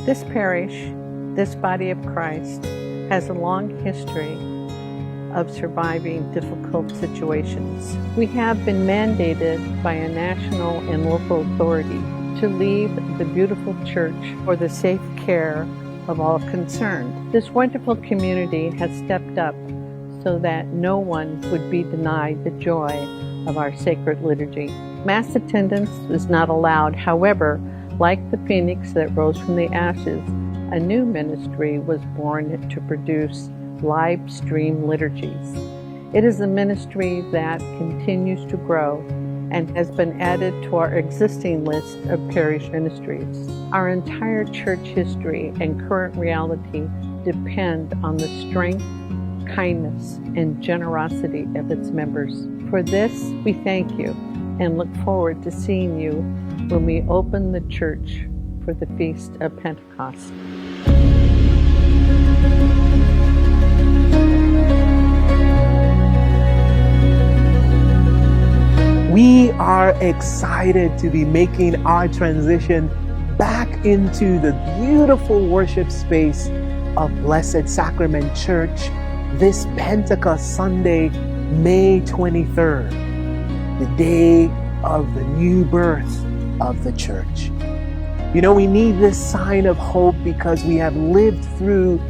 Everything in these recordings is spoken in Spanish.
This parish, this body of Christ, has a long history of surviving difficult situations. We have been mandated by a national and local authority to leave the beautiful church for the safe care of all concerned. This wonderful community has stepped up so that no one would be denied the joy of our sacred liturgy. Mass attendance is not allowed. However, like the phoenix that rose from the ashes, a new ministry was born to produce live stream liturgies. It is a ministry that continues to grow and has been added to our existing list of parish ministries. Our entire church history and current reality depend on the strength, kindness, and generosity of its members. For this, we thank you and look forward to seeing you when we open the church for the Feast of Pentecost. We are excited to be making our transition back into the beautiful worship space of Blessed Sacrament Church this Pentecost Sunday, May 23rd, the day of the new birth of the church. You know, we need this sign of hope because we have lived through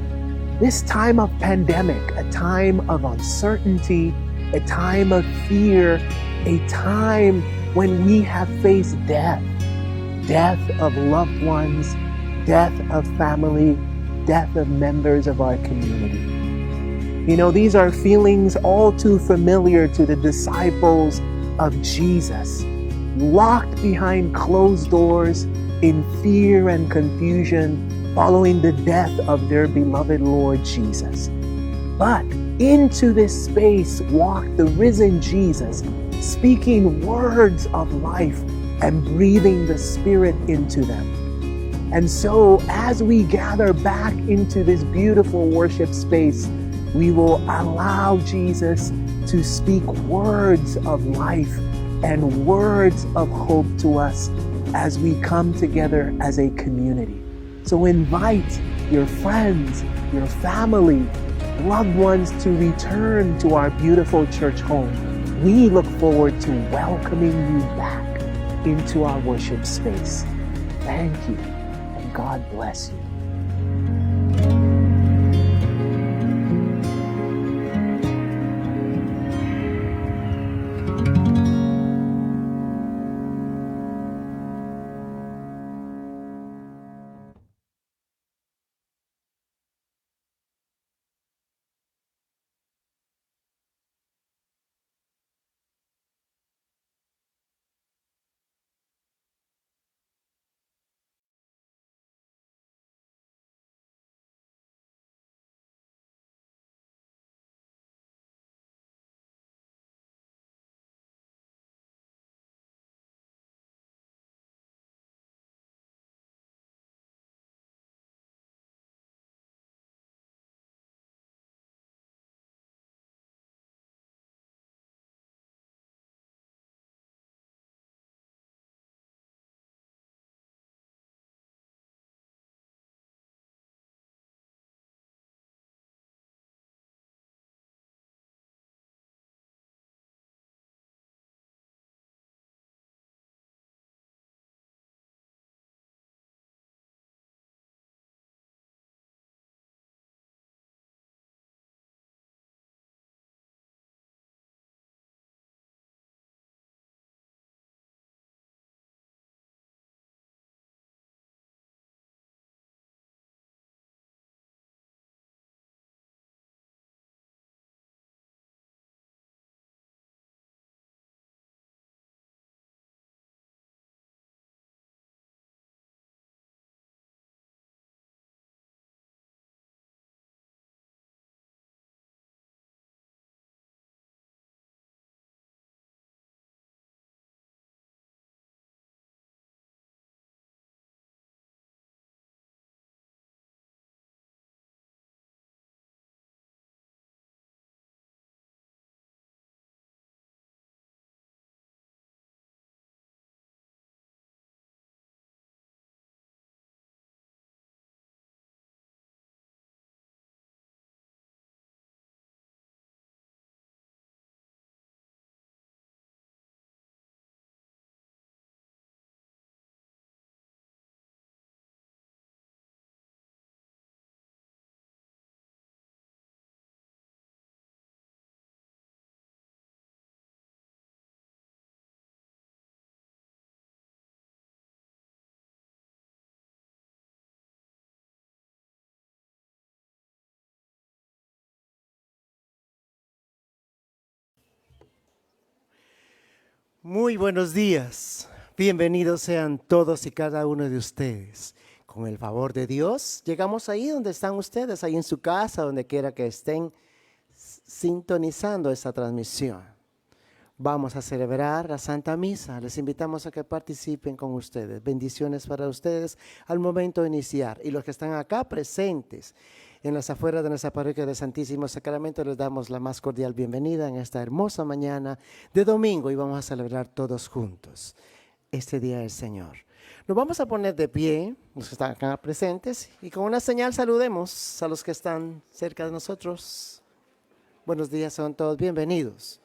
this time of pandemic, a time of uncertainty, a time of fear, a time when we have faced death of loved ones, death of family, death of members of our community. You know, these are feelings all too familiar to the disciples of Jesus, locked behind closed doors in fear and confusion following the death of their beloved Lord Jesus. But into this space walked the risen Jesus, speaking words of life and breathing the Spirit into them. And so as we gather back into this beautiful worship space, we will allow Jesus to speak words of life and words of hope to us as we come together as a community. So invite your friends, your family, loved ones to return to our beautiful church home. We look forward to welcoming you back into our worship space. Thank you, and God bless you. Muy buenos días. Bienvenidos sean todos y cada uno de ustedes. Con el favor de Dios, llegamos ahí donde están ustedes, ahí en su casa, donde quiera que estén sintonizando esta transmisión. Vamos a celebrar la Santa Misa. Les invitamos a que participen con ustedes. Bendiciones para ustedes al momento de iniciar. Y los que están acá presentes en las afueras de nuestra parroquia de Santísimo Sacramento, les damos la más cordial bienvenida en esta hermosa mañana de domingo y vamos a celebrar todos juntos este día del Señor. Nos vamos a poner de pie, los que están acá presentes, y con una señal saludemos a los que están cerca de nosotros. Buenos días, son todos bienvenidos.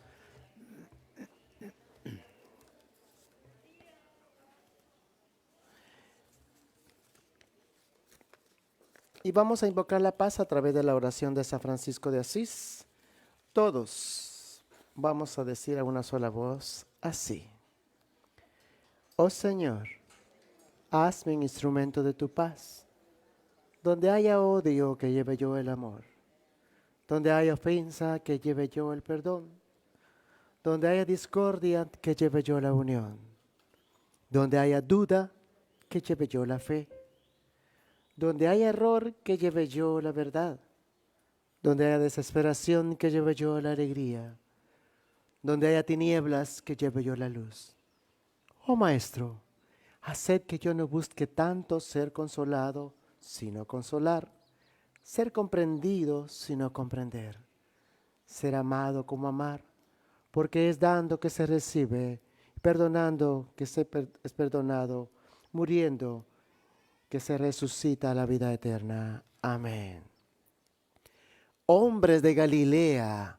Y vamos a invocar la paz a través de la oración de San Francisco de Asís. Todos vamos a decir a una sola voz así. Oh Señor, hazme un instrumento de tu paz. Donde haya odio, que lleve yo el amor. Donde haya ofensa, que lleve yo el perdón. Donde haya discordia, que lleve yo la unión. Donde haya duda, que lleve yo la fe. Donde haya error, que lleve yo la verdad. Donde haya desesperación, que lleve yo la alegría. Donde haya tinieblas, que lleve yo la luz. Oh Maestro, haced que yo no busque tanto ser consolado, sino consolar. Ser comprendido, sino comprender. Ser amado como amar. Porque es dando que se recibe, perdonando que se es perdonado, muriendo que se resucita a la vida eterna. Amén. Hombres de Galilea,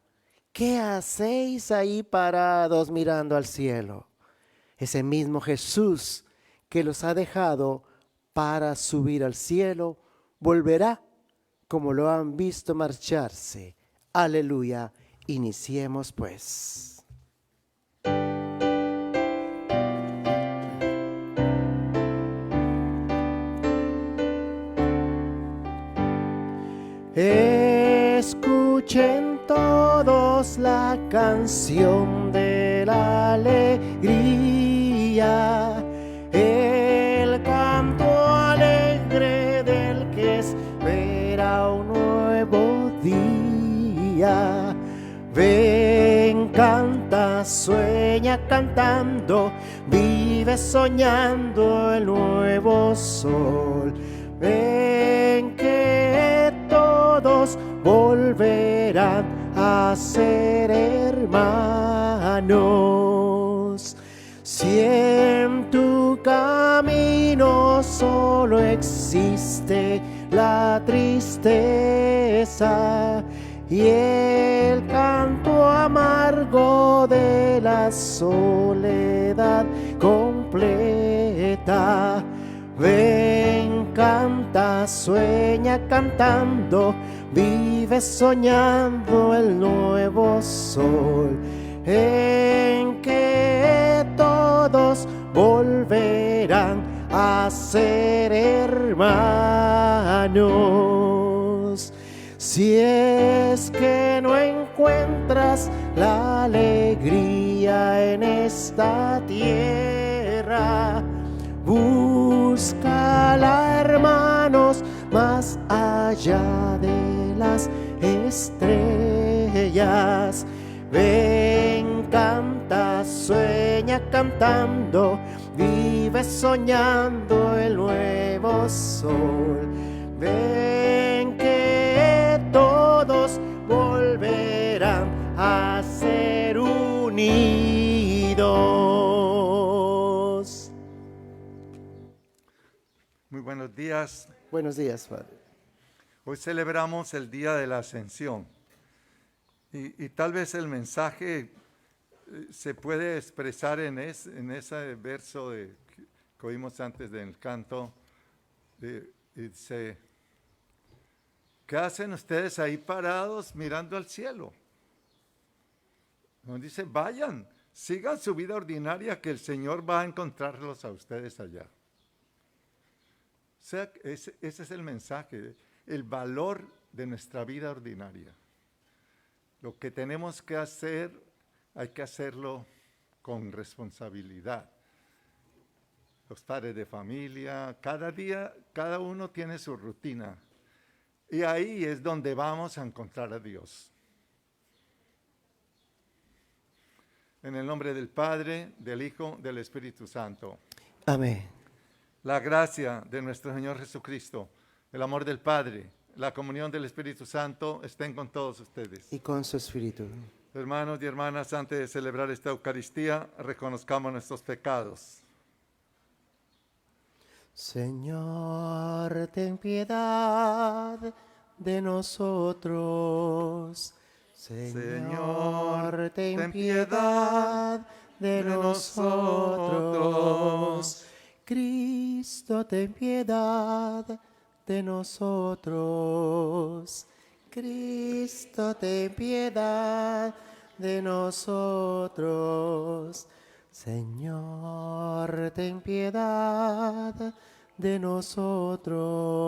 ¿qué hacéis ahí parados mirando al cielo? Ese mismo Jesús que los ha dejado para subir al cielo, volverá como lo han visto marcharse. Aleluya. Iniciemos pues. Escuchen todos la canción de la alegría, el canto alegre del que espera un nuevo día. Ven, canta, sueña cantando, vive soñando el nuevo sol. Ven que todos volverán a ser hermanos. Si en tu camino solo existe la tristeza y el canto amargo de la soledad completa, ven, canta, sueña cantando, vive soñando el nuevo sol, en que todos volverán a ser hermanos. Si es que no encuentras la alegría en esta tierra, búscala, hermanos, más allá de las estrellas. Ven, canta, sueña cantando, vive soñando el nuevo sol. Ven que todos volverán a ser unidos. Muy buenos días. Buenos días, Padre. Hoy celebramos el Día de la Ascensión y tal vez el mensaje se puede expresar en ese verso que oímos antes del canto. Dice, ¿qué hacen ustedes ahí parados mirando al cielo? Nos dice, vayan, sigan su vida ordinaria que el Señor va a encontrarlos a ustedes allá. O sea, ese es el mensaje, el valor de nuestra vida ordinaria. Lo que tenemos que hacer, hay que hacerlo con responsabilidad. Los padres de familia, cada día, cada uno tiene su rutina. Y ahí es donde vamos a encontrar a Dios. En el nombre del Padre, del Hijo, del Espíritu Santo. Amén. La gracia de nuestro Señor Jesucristo, el amor del Padre, la comunión del Espíritu Santo estén con todos ustedes. Y con su espíritu. Hermanos y hermanas, antes de celebrar esta Eucaristía, reconozcamos nuestros pecados. Señor, ten piedad de nosotros. Señor, ten piedad de nosotros. Cristo, ten piedad de nosotros. Cristo, ten piedad de nosotros. Señor, ten piedad de nosotros.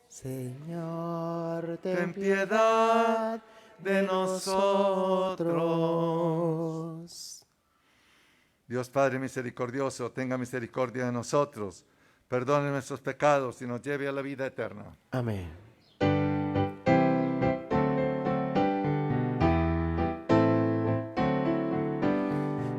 Señor, ten piedad de nosotros. Dios Padre misericordioso, tenga misericordia de nosotros, perdone nuestros pecados y nos lleve a la vida eterna. Amén.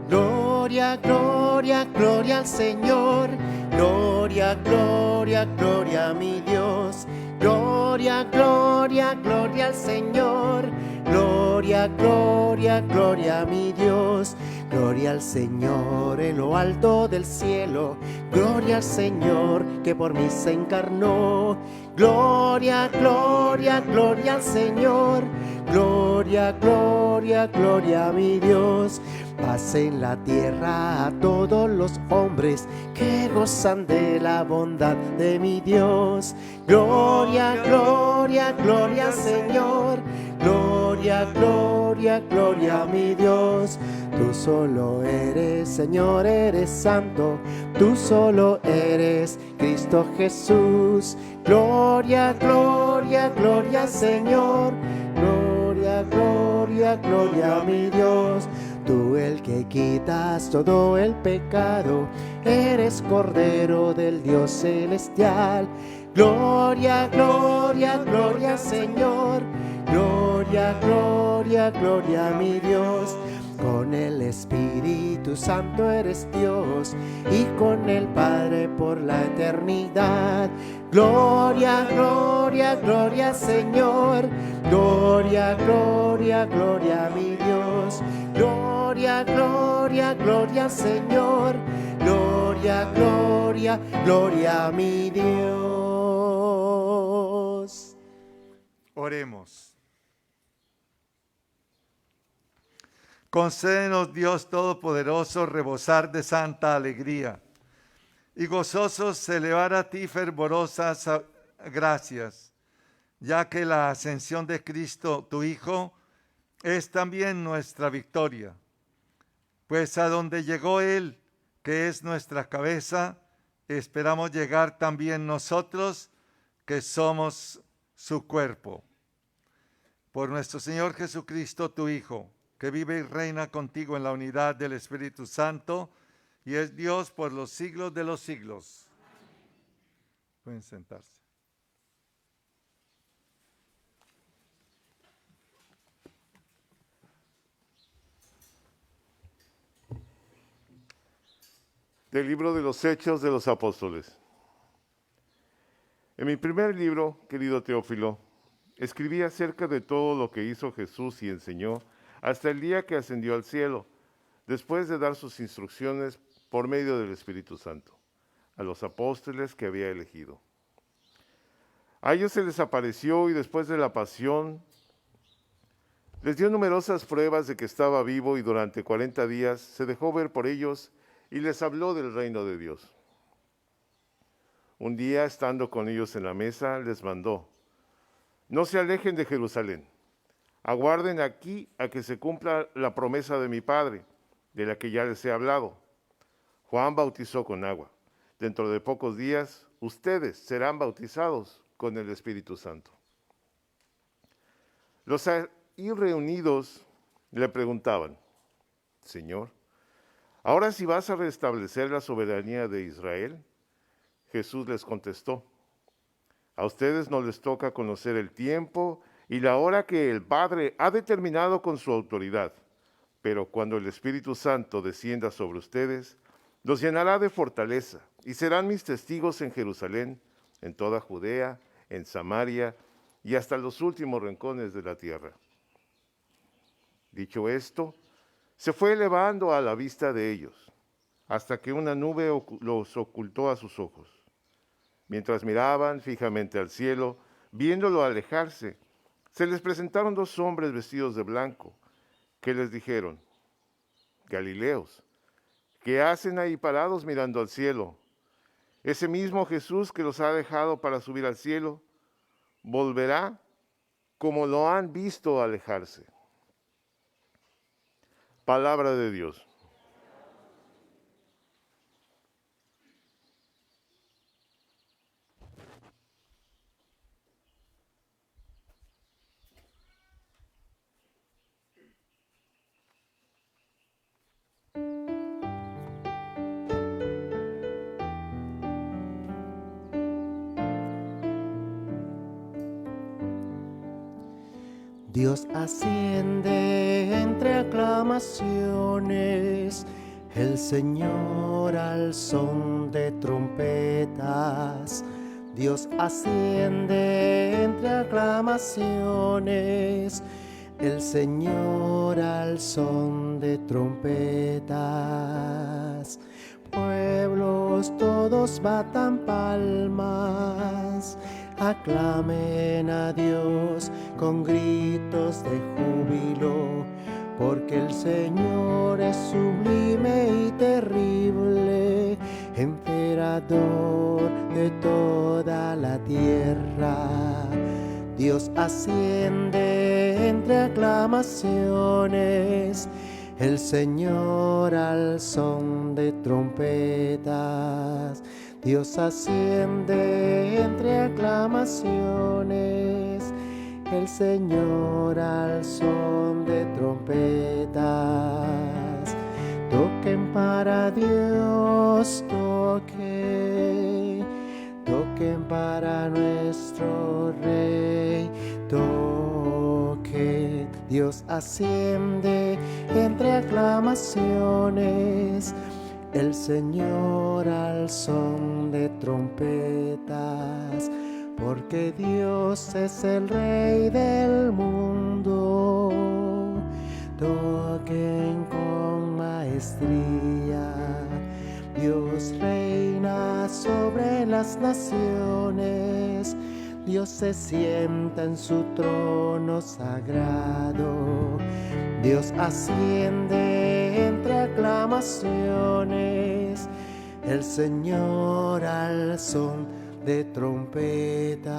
Gloria, gloria, gloria al Señor. Gloria, gloria, gloria a mi Dios. Gloria, gloria, gloria al Señor. Gloria, gloria, gloria a mi Dios. Gloria al Señor en lo alto del cielo. Gloria al Señor que por mí se encarnó. Gloria, gloria, gloria al Señor. Gloria, gloria, gloria a mi Dios. Paz en la tierra a todos los hombres que gozan de la bondad de mi Dios. Gloria, gloria, gloria al Señor. Gloria, gloria, gloria a mi Dios. Tú solo eres, Señor, eres santo. Tú solo eres Cristo Jesús. Gloria, gloria, gloria al Señor. Gloria, gloria, gloria a mi Dios. Tú el que quitas todo el pecado, eres Cordero del Dios celestial. Gloria, gloria, gloria al Señor. Gloria, gloria, gloria a mi Dios. Con el Espíritu Santo eres Dios y con el Padre por la eternidad. Gloria, gloria, gloria al Señor. Gloria, gloria, gloria a mi Dios. Gloria, gloria, gloria al Señor. Gloria, gloria, gloria a mi Dios. Oremos. Concédenos, Dios Todopoderoso, rebosar de santa alegría y gozosos elevar a ti fervorosas gracias, ya que la ascensión de Cristo, tu Hijo, es también nuestra victoria. Pues a donde llegó Él, que es nuestra cabeza, esperamos llegar también nosotros, que somos su cuerpo. Por nuestro Señor Jesucristo, tu Hijo, que vive y reina contigo en la unidad del Espíritu Santo, y es Dios por los siglos de los siglos. Pueden sentarse. Del libro de los Hechos de los Apóstoles. En mi primer libro, querido Teófilo, escribí acerca de todo lo que hizo Jesús y enseñó hasta el día que ascendió al cielo, después de dar sus instrucciones por medio del Espíritu Santo, a los apóstoles que había elegido. A ellos se les apareció y después de la pasión les dio numerosas pruebas de que estaba vivo y durante 40 días se dejó ver por ellos y les habló del reino de Dios. Un día, estando con ellos en la mesa, les mandó: no se alejen de Jerusalén, aguarden aquí a que se cumpla la promesa de mi Padre, de la que ya les he hablado. Juan bautizó con agua. Dentro de pocos días, ustedes serán bautizados con el Espíritu Santo. Los ahí reunidos le preguntaban: Señor, Ahora si vas a restablecer la soberanía de Israel. Jesús les contestó, a ustedes no les toca conocer el tiempo y la hora que el Padre ha determinado con su autoridad, pero cuando el Espíritu Santo descienda sobre ustedes, los llenará de fortaleza y serán mis testigos en Jerusalén, en toda Judea, en Samaria y hasta los últimos rincones de la tierra. Dicho esto, se fue elevando a la vista de ellos, hasta que una nube los ocultó a sus ojos. Mientras miraban fijamente al cielo, viéndolo alejarse, se les presentaron dos hombres vestidos de blanco, que les dijeron, Galileos, ¿qué hacen ahí parados mirando al cielo? Ese mismo Jesús que los ha dejado para subir al cielo, volverá como lo han visto alejarse. Palabra de Dios. Dios asciende entre aclamaciones, el Señor al son de trompetas. Dios asciende entre aclamaciones, el Señor al son de trompetas. Pueblos todos batan palmas, aclamen a Dios con gritos de júbilo, porque el Señor es sublime y terrible, emperador de toda la tierra. Dios asciende entre aclamaciones, el Señor al son de trompetas. Dios asciende entre aclamaciones, el Señor al son de trompetas. Toquen para Dios, toquen, toquen para nuestro Rey, toquen. Dios asciende entre aclamaciones, el Señor al son de trompetas, porque Dios es el Rey del mundo. Toquen con maestría, Dios reina sobre las naciones, Dios se sienta en su trono sagrado. Dios asciende entre aclamaciones, el Señor al son de trompetas.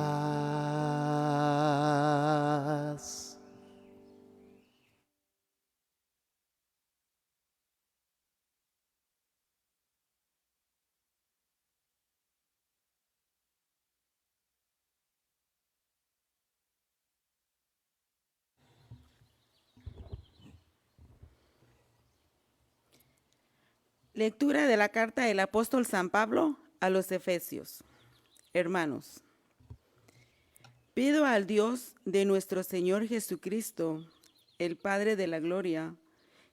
Lectura de la carta del apóstol San Pablo a los Efesios. Hermanos, pido al Dios de nuestro Señor Jesucristo, el Padre de la Gloria,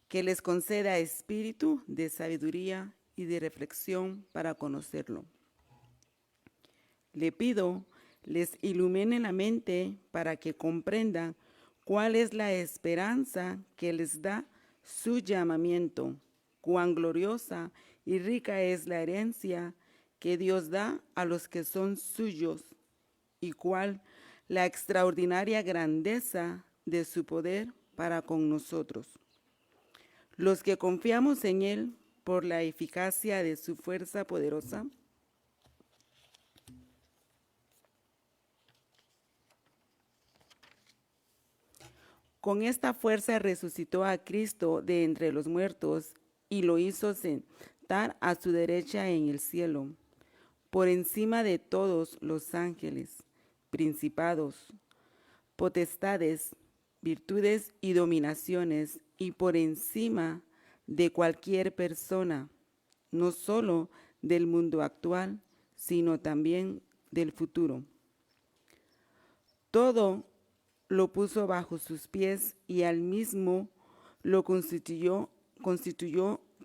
que les conceda espíritu de sabiduría y de reflexión para conocerlo. Le pido les ilumine la mente para que comprendan cuál es la esperanza que les da su llamamiento, cuán gloriosa y rica es la herencia que Dios da a los que son suyos, y cuál la extraordinaria grandeza de su poder para con nosotros, los que confiamos en Él por la eficacia de su fuerza poderosa. Con esta fuerza resucitó a Cristo de entre los muertos y lo hizo sentar a su derecha en el cielo, por encima de todos los ángeles, principados, potestades, virtudes y dominaciones, y por encima de cualquier persona, no solo del mundo actual, sino también del futuro. Todo lo puso bajo sus pies y al mismo lo constituyó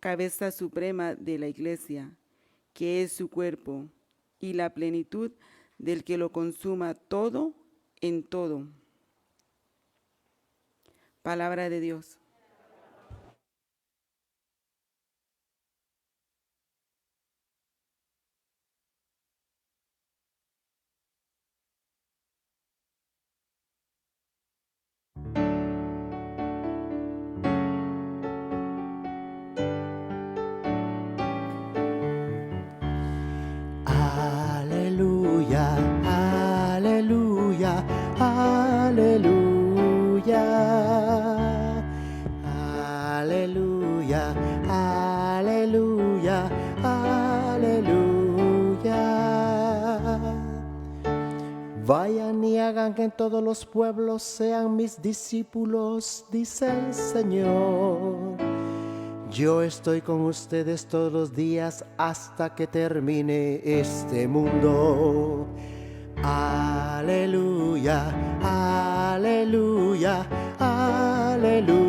cabeza suprema de la Iglesia, que es su cuerpo, y la plenitud del que lo consuma todo en todo. Palabra de Dios. Aleluya, aleluya, aleluya. Aleluya, aleluya, aleluya. Vayan y hagan que todos los pueblos sean mis discípulos, dice el Señor. Yo estoy con ustedes todos los días hasta que termine este mundo. Aleluya, aleluya, aleluya.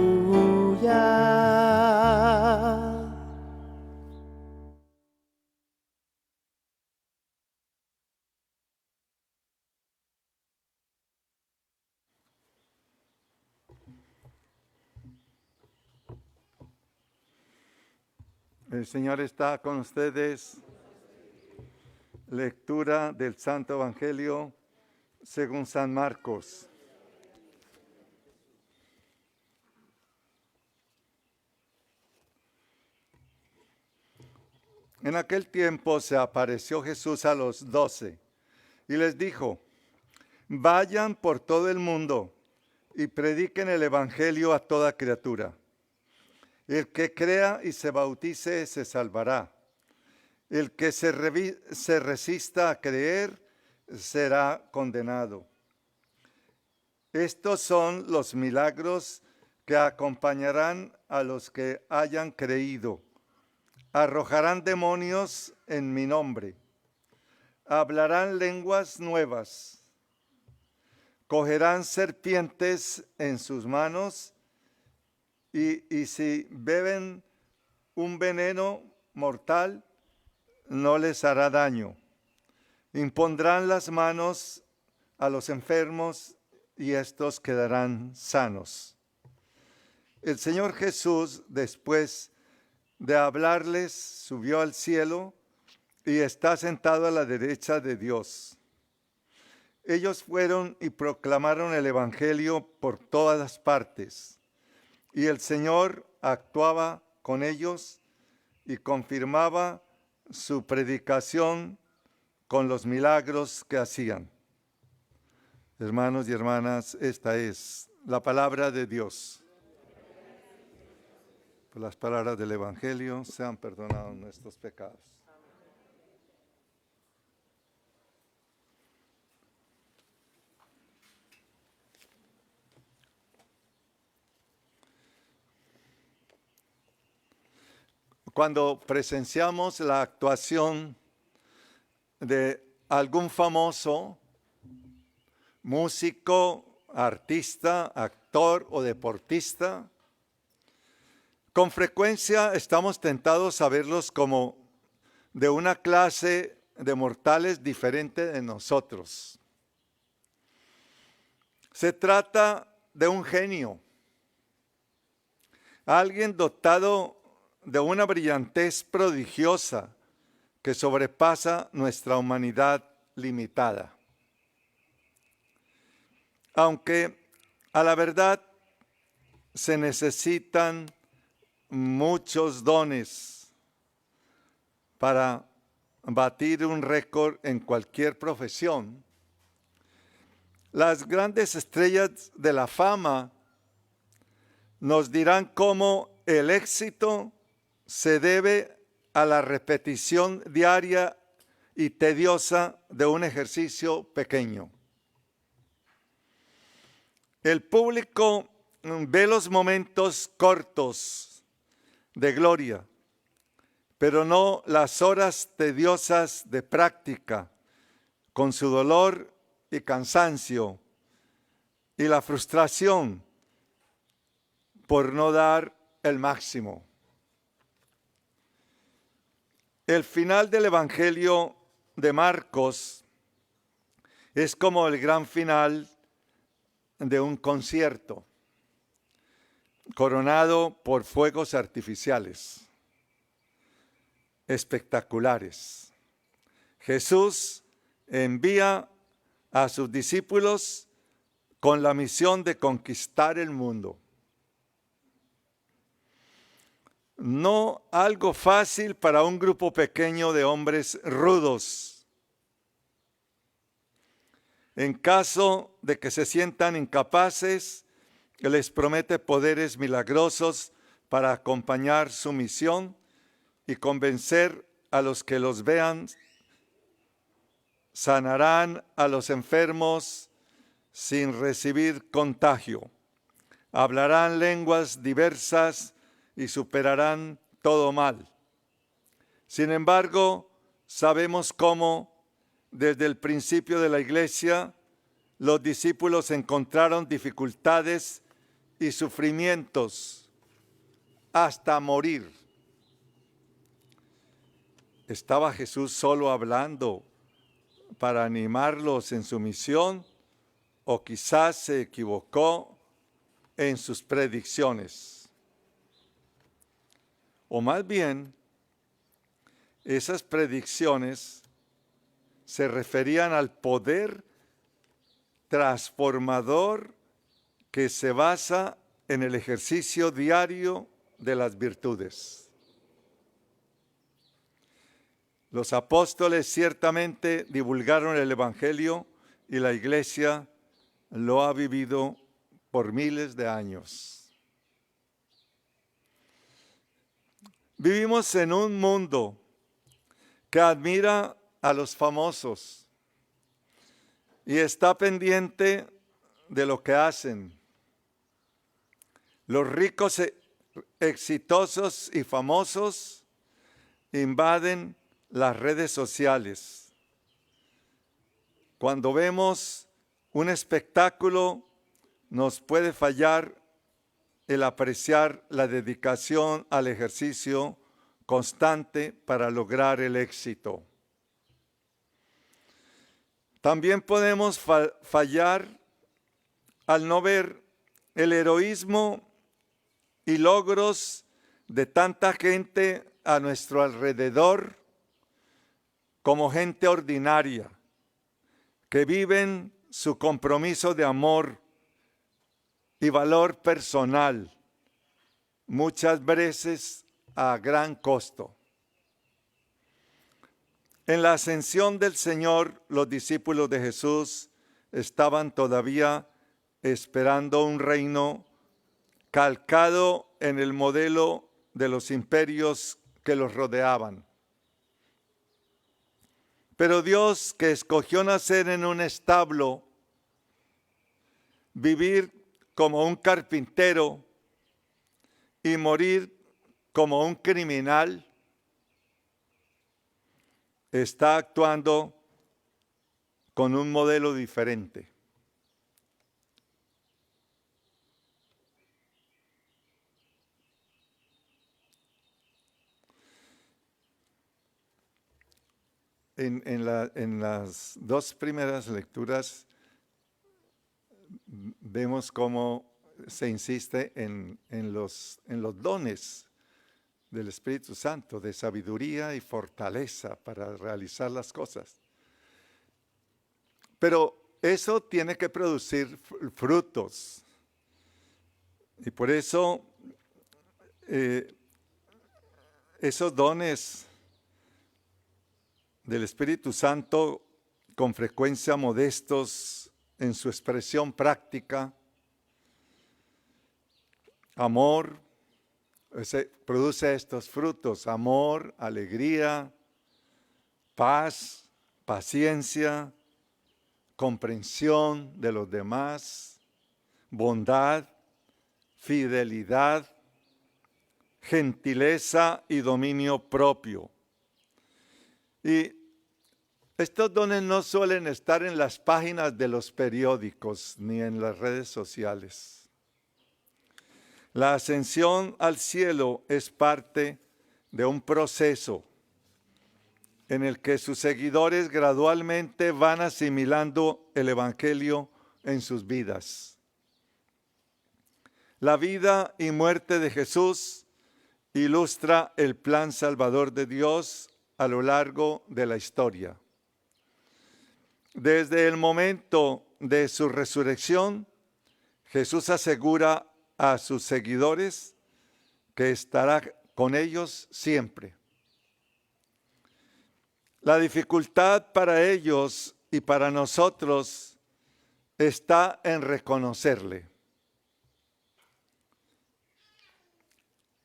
El Señor está con ustedes. Lectura del Santo Evangelio según San Marcos. En aquel tiempo se apareció Jesús a los 12 y les dijo: vayan por todo el mundo y prediquen el Evangelio a toda criatura. El que crea y se bautice se salvará. El que se resista a creer será condenado. Estos son los milagros que acompañarán a los que hayan creído. Arrojarán demonios en mi nombre. Hablarán lenguas nuevas. Cogerán serpientes en sus manos. Y si beben un veneno mortal, no les hará daño. Impondrán las manos a los enfermos y estos quedarán sanos. El Señor Jesús, después de hablarles, subió al cielo y está sentado a la derecha de Dios. Ellos fueron y proclamaron el Evangelio por todas las partes. Y el Señor actuaba con ellos y confirmaba su predicación con los milagros que hacían. Hermanos y hermanas, esta es la palabra de Dios. Por las palabras del Evangelio sean perdonados nuestros pecados. Cuando presenciamos la actuación de algún famoso, músico, artista, actor o deportista, con frecuencia estamos tentados a verlos como de una clase de mortales diferente de nosotros. Se trata de un genio, alguien dotado de una brillantez prodigiosa que sobrepasa nuestra humanidad limitada. Aunque a la verdad se necesitan muchos dones para batir un récord en cualquier profesión, las grandes estrellas de la fama nos dirán cómo el éxito se debe a la repetición diaria y tediosa de un ejercicio pequeño. El público ve los momentos cortos de gloria, pero no las horas tediosas de práctica, con su dolor y cansancio, y la frustración por no dar el máximo. El final del Evangelio de Marcos es como el gran final de un concierto, coronado por fuegos artificiales, espectaculares. Jesús envía a sus discípulos con la misión de conquistar el mundo. No algo fácil para un grupo pequeño de hombres rudos. En caso de que se sientan incapaces, les promete poderes milagrosos para acompañar su misión y convencer a los que los vean. Sanarán a los enfermos sin recibir contagio. Hablarán lenguas diversas y superarán todo mal. Sin embargo, sabemos cómo desde el principio de la iglesia los discípulos encontraron dificultades y sufrimientos hasta morir. ¿Estaba Jesús solo hablando para animarlos en su misión o quizás se equivocó en sus predicciones? O más bien, esas predicciones se referían al poder transformador que se basa en el ejercicio diario de las virtudes. Los apóstoles ciertamente divulgaron el Evangelio y la iglesia lo ha vivido por miles de años. Vivimos en un mundo que admira a los famosos y está pendiente de lo que hacen. Los ricos, exitosos y famosos invaden las redes sociales. Cuando vemos un espectáculo, nos puede fallar el apreciar la dedicación al ejercicio constante para lograr el éxito. También podemos fallar al no ver el heroísmo y logros de tanta gente a nuestro alrededor como gente ordinaria, que viven su compromiso de amor y valor personal, muchas veces a gran costo. En la ascensión del Señor, los discípulos de Jesús estaban todavía esperando un reino calcado en el modelo de los imperios que los rodeaban. Pero Dios, que escogió nacer en un establo, vivir como un carpintero y morir como un criminal, está actuando con un modelo diferente. En las dos primeras lecturas vemos cómo se insiste en los dones del Espíritu Santo, de sabiduría y fortaleza para realizar las cosas. Pero eso tiene que producir frutos. Y por eso esos dones del Espíritu Santo, con frecuencia modestos en su expresión práctica, amor, produce estos frutos: amor, alegría, paz, paciencia, comprensión de los demás, bondad, fidelidad, gentileza y dominio propio. Y estos dones no suelen estar en las páginas de los periódicos ni en las redes sociales. La ascensión al cielo es parte de un proceso en el que sus seguidores gradualmente van asimilando el Evangelio en sus vidas. La vida y muerte de Jesús ilustra el plan salvador de Dios a lo largo de la historia. Desde el momento de su resurrección, Jesús asegura a sus seguidores que estará con ellos siempre. La dificultad para ellos y para nosotros está en reconocerle.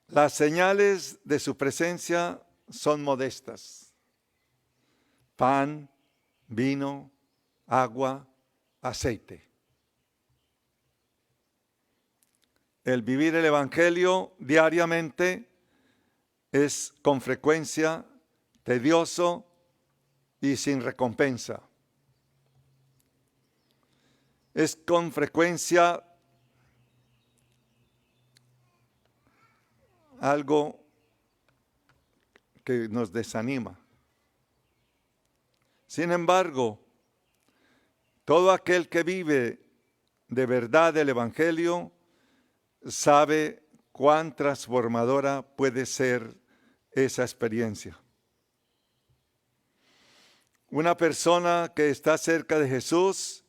Las señales de su presencia son modestas: pan, vino, agua, aceite. El vivir el Evangelio diariamente es con frecuencia tedioso y sin recompensa. Es con frecuencia algo que nos desanima. Sin embargo, todo aquel que vive de verdad el Evangelio sabe cuán transformadora puede ser esa experiencia. Una persona que está cerca de Jesús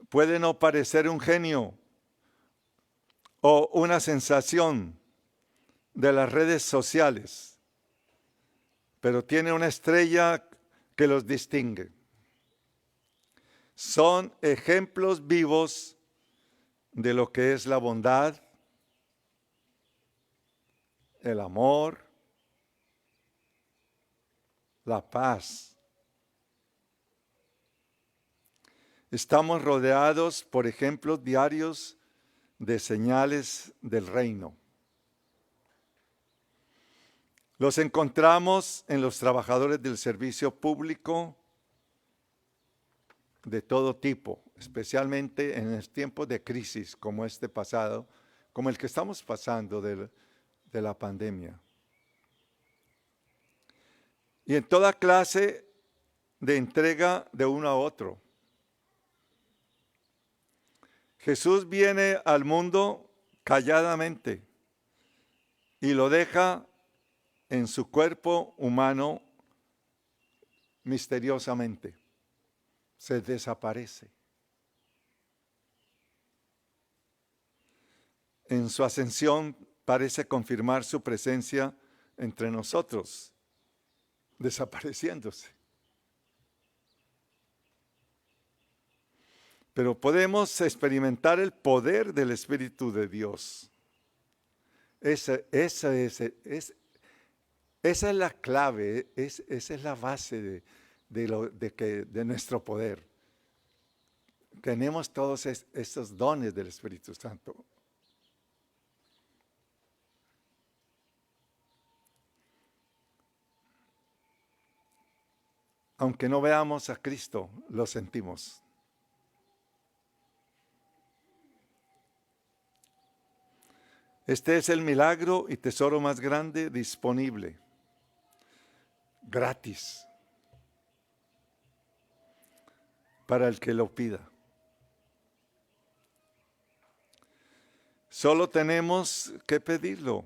puede no parecer un genio o una sensación de las redes sociales, pero tiene una estrella que los distingue. Son ejemplos vivos de lo que es la bondad, el amor, la paz. Estamos rodeados por ejemplos diarios de señales del reino. Los encontramos en los trabajadores del servicio público de todo tipo, especialmente en los tiempos de crisis como este pasado, como el que estamos pasando de la pandemia. Y en toda clase de entrega de uno a otro. Jesús viene al mundo calladamente y lo deja en su cuerpo humano misteriosamente. Se desaparece. En su ascensión parece confirmar su presencia entre nosotros, desapareciéndose. Pero podemos experimentar el poder del Espíritu de Dios. Esa es la clave, esa es la base de nuestro poder. Tenemos todos estos dones del Espíritu Santo. Aunque no veamos a Cristo, lo sentimos. Este es el milagro y tesoro más grande disponible, gratis, para el que lo pida. Solo tenemos que pedirlo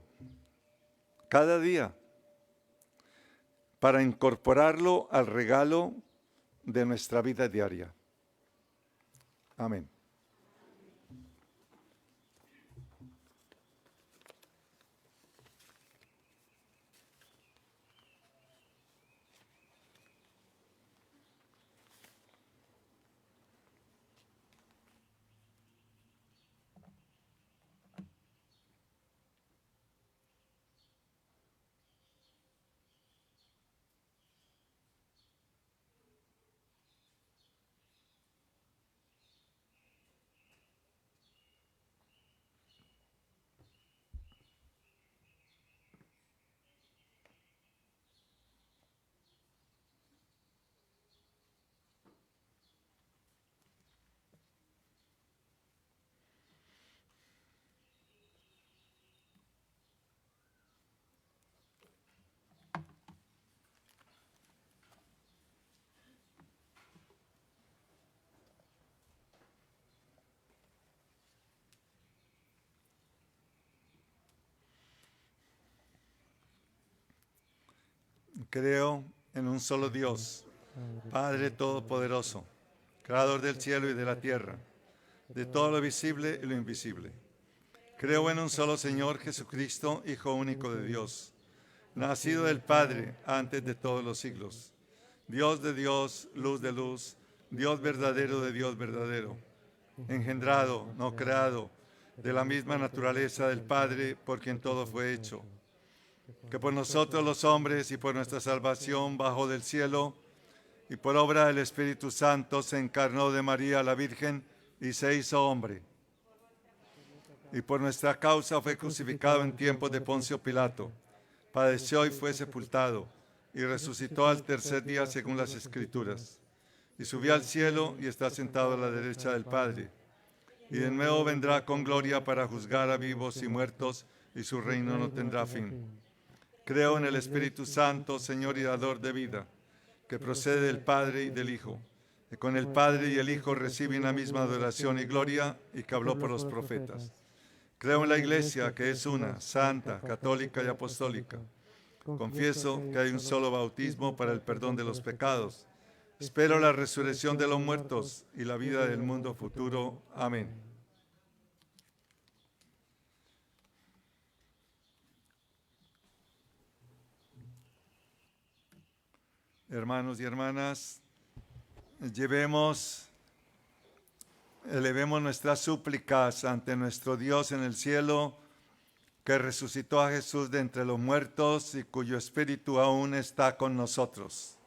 cada día para incorporarlo al regalo de nuestra vida diaria. Amén. Creo en un solo Dios, Padre Todopoderoso, Creador del cielo y de la tierra, de todo lo visible y lo invisible. Creo en un solo Señor Jesucristo, Hijo único de Dios, nacido del Padre antes de todos los siglos, Dios de Dios, luz de luz, Dios verdadero de Dios verdadero, engendrado, no creado, de la misma naturaleza del Padre, por quien todo fue hecho, que por nosotros los hombres y por nuestra salvación bajó del cielo, y por obra del Espíritu Santo se encarnó de María la Virgen y se hizo hombre. Y por nuestra causa fue crucificado en tiempos de Poncio Pilato, padeció y fue sepultado, y resucitó al tercer día según las Escrituras, y subió al cielo y está sentado a la derecha del Padre, y de nuevo vendrá con gloria para juzgar a vivos y muertos, y su reino no tendrá fin. Creo en el Espíritu Santo, Señor y dador de vida, que procede del Padre y del Hijo, que con el Padre y el Hijo reciben la misma adoración y gloria, y que habló por los profetas. Creo en la Iglesia, que es una, santa, católica y apostólica. Confieso que hay un solo bautismo para el perdón de los pecados. Espero la resurrección de los muertos y la vida del mundo futuro. Amén. Hermanos y hermanas, elevemos nuestras súplicas ante nuestro Dios en el cielo, que resucitó a Jesús de entre los muertos y cuyo espíritu aún está con nosotros.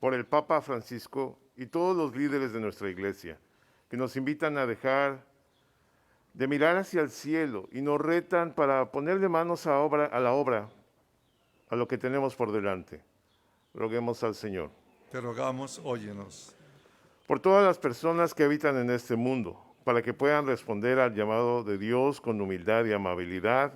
Por el Papa Francisco y todos los líderes de nuestra Iglesia, que nos invitan a dejar de mirar hacia el cielo y nos retan para ponerle manos a la obra, a lo que tenemos por delante. Roguemos al Señor. Te rogamos, óyenos. Por todas las personas que habitan en este mundo, para que puedan responder al llamado de Dios con humildad y amabilidad,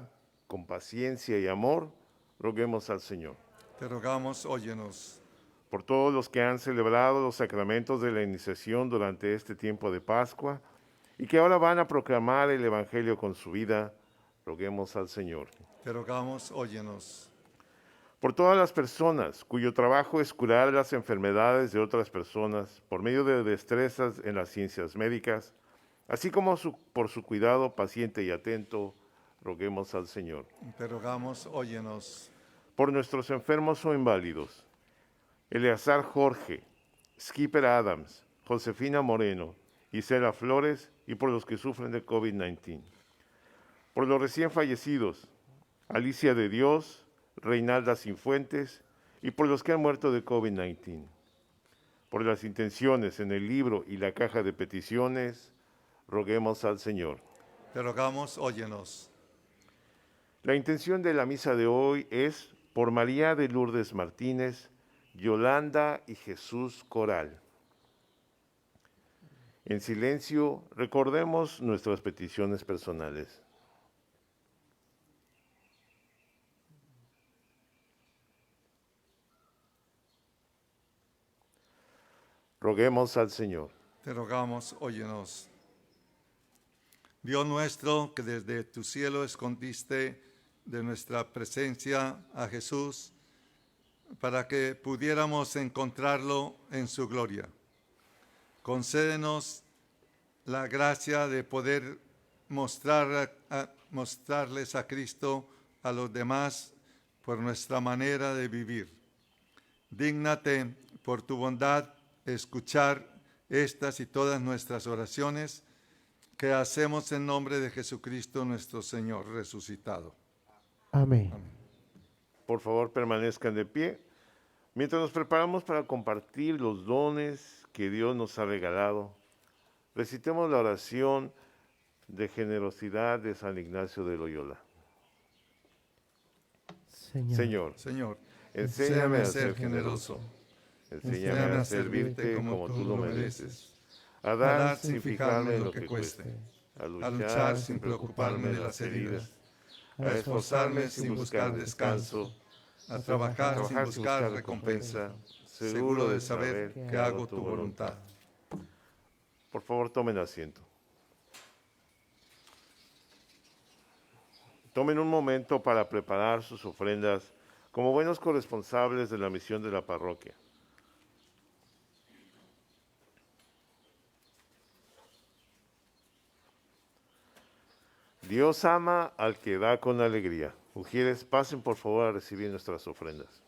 con paciencia y amor, roguemos al Señor. Te rogamos, óyenos. Por todos los que han celebrado los sacramentos de la iniciación durante este tiempo de Pascua y que ahora van a proclamar el Evangelio con su vida, roguemos al Señor. Te rogamos, óyenos. Por todas las personas cuyo trabajo es curar las enfermedades de otras personas por medio de destrezas en las ciencias médicas, así como por su cuidado paciente y atento, roguemos al Señor. Te rogamos, óyenos. Por nuestros enfermos o inválidos, Eleazar Jorge, Skipper Adams, Josefina Moreno, Isela Flores, y por los que sufren de COVID-19. Por los recién fallecidos, Alicia de Dios, Reinalda Cifuentes, y por los que han muerto de COVID-19. Por las intenciones en el libro y la caja de peticiones, roguemos al Señor. Te rogamos, óyenos. La intención de la misa de hoy es por María de Lourdes Martínez, Yolanda y Jesús Coral. En silencio, recordemos nuestras peticiones personales. Roguemos al Señor. Te rogamos, óyenos. Dios nuestro, que desde tu cielo escondiste de nuestra presencia a Jesús, para que pudiéramos encontrarlo en su gloria. Concédenos la gracia de poder mostrarles a Cristo a los demás por nuestra manera de vivir. Dígnate, por tu bondad, escuchar estas y todas nuestras oraciones que hacemos en nombre de Jesucristo nuestro Señor resucitado. Amén. Por favor, permanezcan de pie mientras nos preparamos para compartir los dones que Dios nos ha regalado. Recitemos la oración de generosidad de San Ignacio de Loyola. Señor, enséñame a ser generoso. Enséñame a servirte como tú lo mereces, a dar sin fijarme en lo que cueste, a luchar sin preocuparme de las heridas, a esforzarme sin buscar descanso, a trabajar sin buscar recompensa, seguro de saber que hago tu voluntad. Por favor, tomen asiento. Tomen un momento para preparar sus ofrendas como buenos corresponsables de la misión de la parroquia. Dios ama al que da con alegría. Ujieres, pasen por favor a recibir nuestras ofrendas.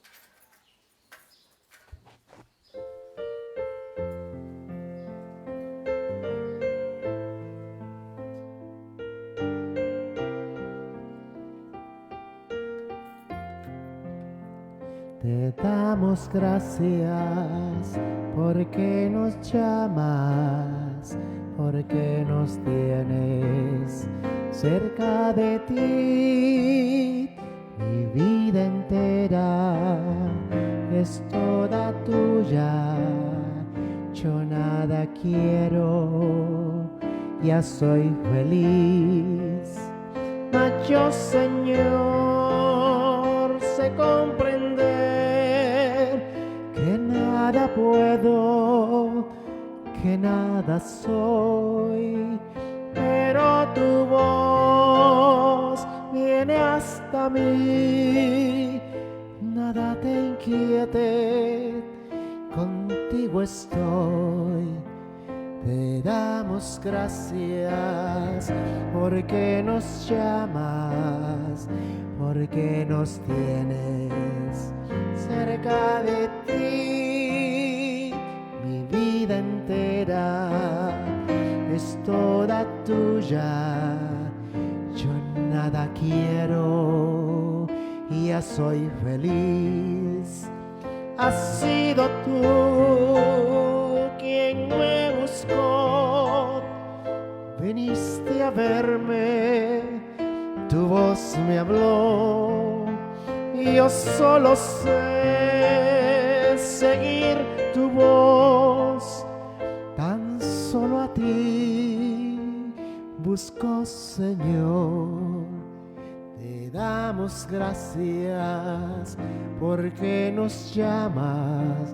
Te damos gracias porque nos llamas, porque nos tienes cerca de ti. Mi vida entera es toda tuya, yo nada quiero, ya soy feliz. Mas yo, Señor, sé comprender que nada puedo, que nada soy, pero tu voz viene hasta mí. Nada te inquiete, contigo estoy. Te damos gracias porque nos llamas, porque nos tienes cerca de ti. Mi vida entera es toda tuya, yo nada quiero y ya soy feliz. Has sido tú quien me buscó, viniste a verme, tu voz me habló, y yo solo sé seguir tu voz, tan solo a ti busco, Señor. Te damos gracias porque nos llamas,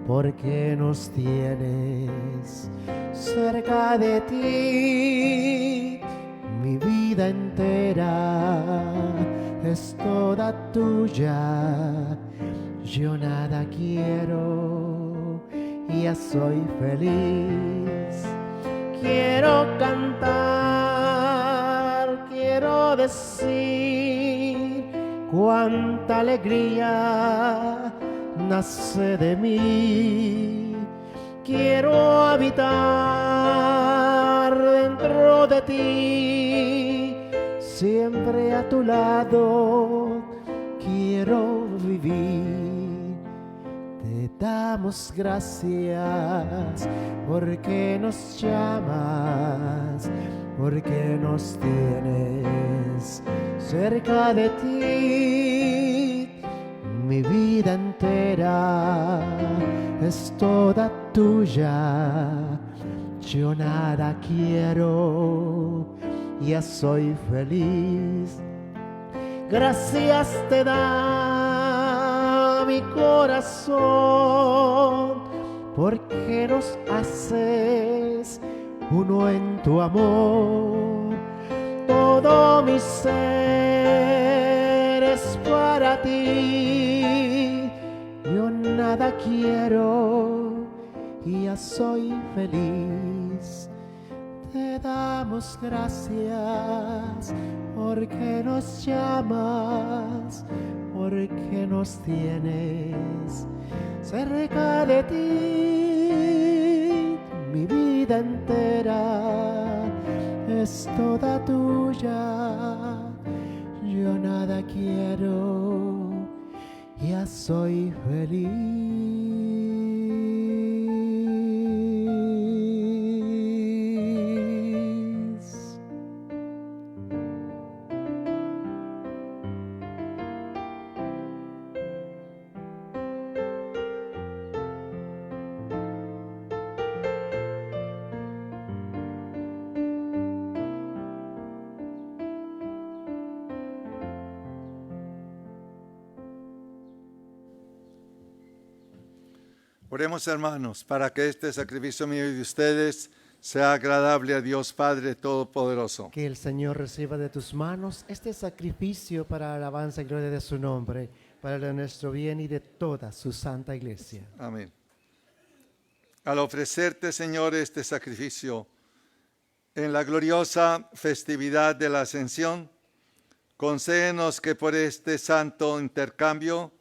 porque nos tienes cerca de ti. Mi vida entera es toda tuya, yo nada quiero y ya soy feliz. Quiero cantar, quiero decir cuánta alegría nace de mí. Quiero habitar dentro de ti, siempre a tu lado quiero vivir. Te damos gracias porque nos llamas, porque nos tienes cerca de ti. Mi vida entera es toda tuya, yo nada quiero, ya soy feliz. Gracias te da mi corazón, porque nos haces uno en tu amor. Todo mi ser es para ti, yo nada quiero y ya soy feliz. Te damos gracias porque nos llamas, porque nos tienes cerca de ti. Mi vida entera es toda tuya, yo nada quiero, ya soy feliz. Oremos, hermanos, para que este sacrificio mío y de ustedes sea agradable a Dios Padre Todopoderoso. Que el Señor reciba de tus manos este sacrificio para alabanza y gloria de su nombre, para nuestro bien y de toda su santa iglesia. Amén. Al ofrecerte, Señor, este sacrificio en la gloriosa festividad de la Ascensión, concédenos que por este santo intercambio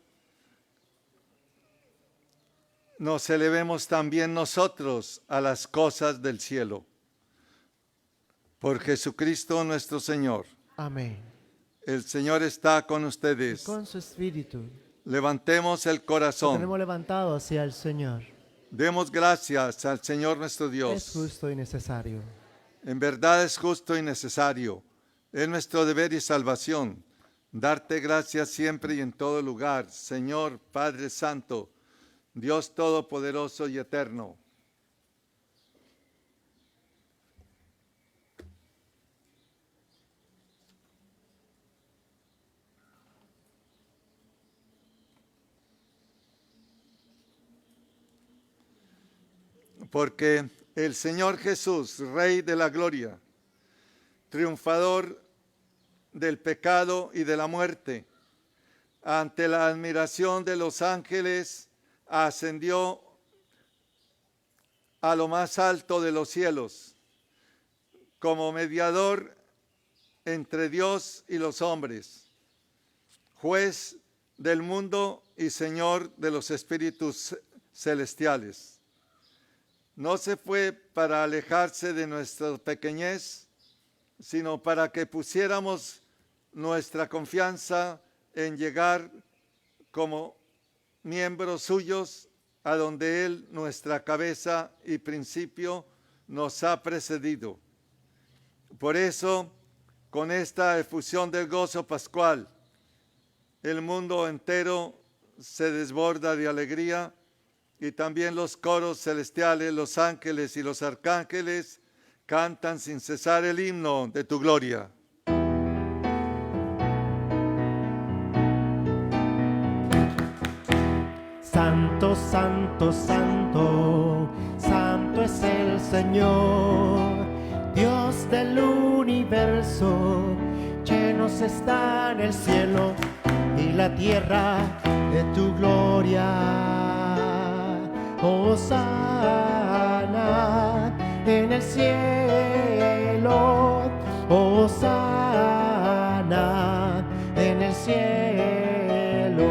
nos elevemos también nosotros a las cosas del cielo. Por Jesucristo nuestro Señor. Amén. El Señor está con ustedes. Con su espíritu. Levantemos el corazón. Tenemos levantado hacia el Señor. Demos gracias al Señor nuestro Dios. Es justo y necesario. En verdad es justo y necesario. Es nuestro deber y salvación. Darte gracias siempre y en todo lugar, Señor Padre Santo, Dios Todopoderoso y Eterno. Porque el Señor Jesús, Rey de la Gloria, triunfador del pecado y de la muerte, ante la admiración de los ángeles, ascendió a lo más alto de los cielos, como mediador entre Dios y los hombres, juez del mundo y Señor de los espíritus celestiales. No se fue para alejarse de nuestra pequeñez, sino para que pusiéramos nuestra confianza en llegar como miembros suyos a donde Él, nuestra cabeza y principio, nos ha precedido. Por eso, con esta efusión del gozo pascual, el mundo entero se desborda de alegría y también los coros celestiales, los ángeles y los arcángeles cantan sin cesar el himno de tu gloria. Santo, santo, santo, santo es el Señor, Dios del universo, llenos está en el cielo y la tierra de tu gloria. Hosana en el cielo, hosana en el cielo.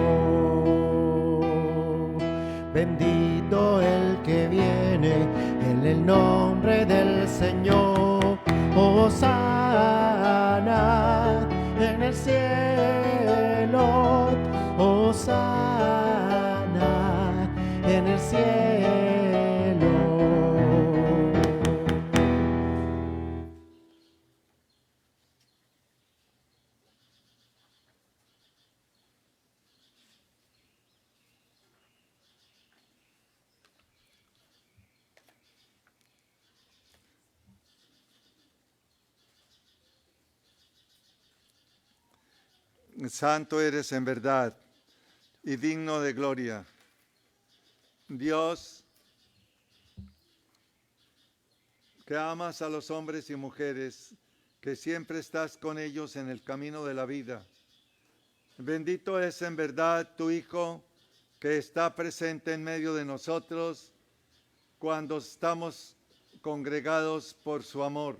Bendito el que viene en el nombre del Señor. Hosana en el cielo, hosana en el cielo. Santo eres en verdad y digno de gloria. Dios, que amas a los hombres y mujeres, que siempre estás con ellos en el camino de la vida. Bendito es en verdad tu Hijo, que está presente en medio de nosotros cuando estamos congregados por su amor.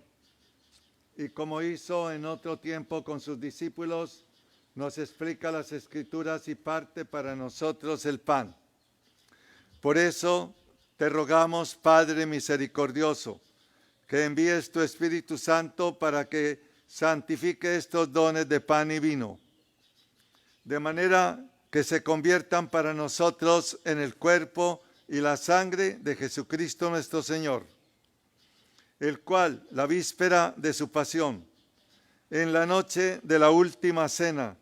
Y como hizo en otro tiempo con sus discípulos, nos explica las Escrituras y parte para nosotros el pan. Por eso te rogamos, Padre misericordioso, que envíes tu Espíritu Santo para que santifique estos dones de pan y vino, de manera que se conviertan para nosotros en el cuerpo y la sangre de Jesucristo nuestro Señor, el cual, la víspera de su pasión, en la noche de la última cena,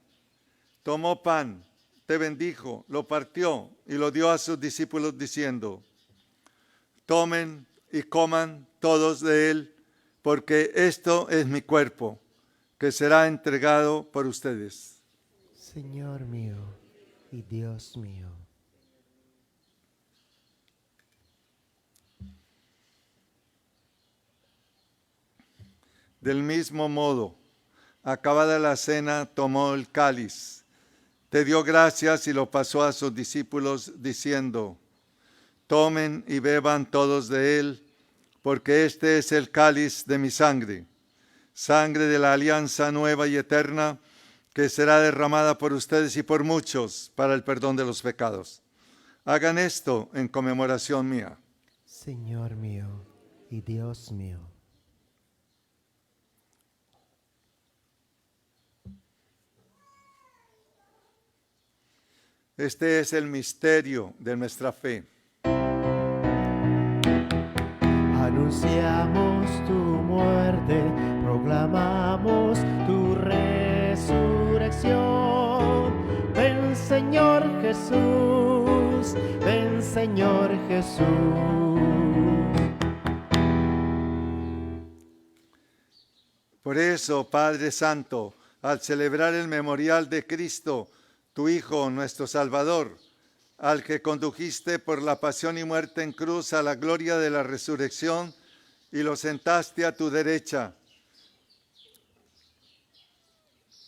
tomó pan, te bendijo, lo partió y lo dio a sus discípulos diciendo: tomen y coman todos de él, porque esto es mi cuerpo, que será entregado por ustedes. Señor mío y Dios mío. Del mismo modo, acabada la cena, tomó el cáliz te dio gracias y lo pasó a sus discípulos diciendo: tomen y beban todos de él, porque este es el cáliz de mi sangre, sangre de la alianza nueva y eterna, que será derramada por ustedes y por muchos para el perdón de los pecados. Hagan esto en conmemoración mía. Señor mío y Dios mío. Este es el misterio de nuestra fe. Anunciamos tu muerte, proclamamos tu resurrección. Ven Señor Jesús, ven Señor Jesús. Por eso, Padre Santo, al celebrar el memorial de Cristo, tu Hijo, nuestro Salvador, al que condujiste por la pasión y muerte en cruz a la gloria de la resurrección y lo sentaste a tu derecha,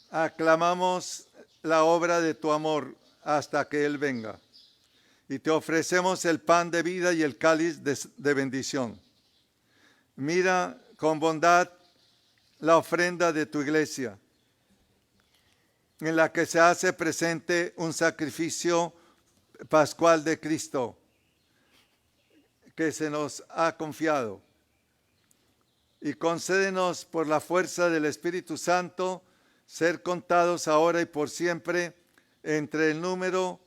aclamamos la obra de tu amor hasta que Él venga. Y te ofrecemos el pan de vida y el cáliz de bendición. Mira con bondad la ofrenda de tu iglesia, en la que se hace presente un sacrificio pascual de Cristo que se nos ha confiado. Y concédenos por la fuerza del Espíritu Santo ser contados ahora y por siempre entre el número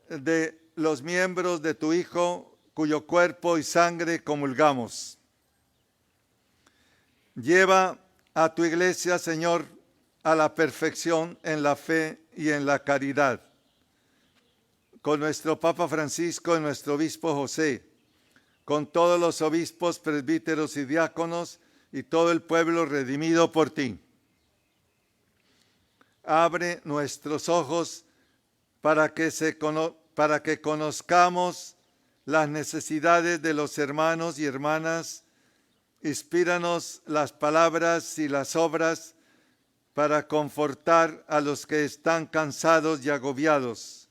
de los miembros de tu Hijo, cuyo cuerpo y sangre comulgamos. Lleva a tu iglesia, Señor, a la perfección en la fe y en la caridad. Con nuestro Papa Francisco y nuestro Obispo José, con todos los obispos, presbíteros y diáconos y todo el pueblo redimido por ti. Abre nuestros ojos para que conozcamos las necesidades de los hermanos y hermanas. Inspíranos las palabras y las obras para confortar a los que están cansados y agobiados.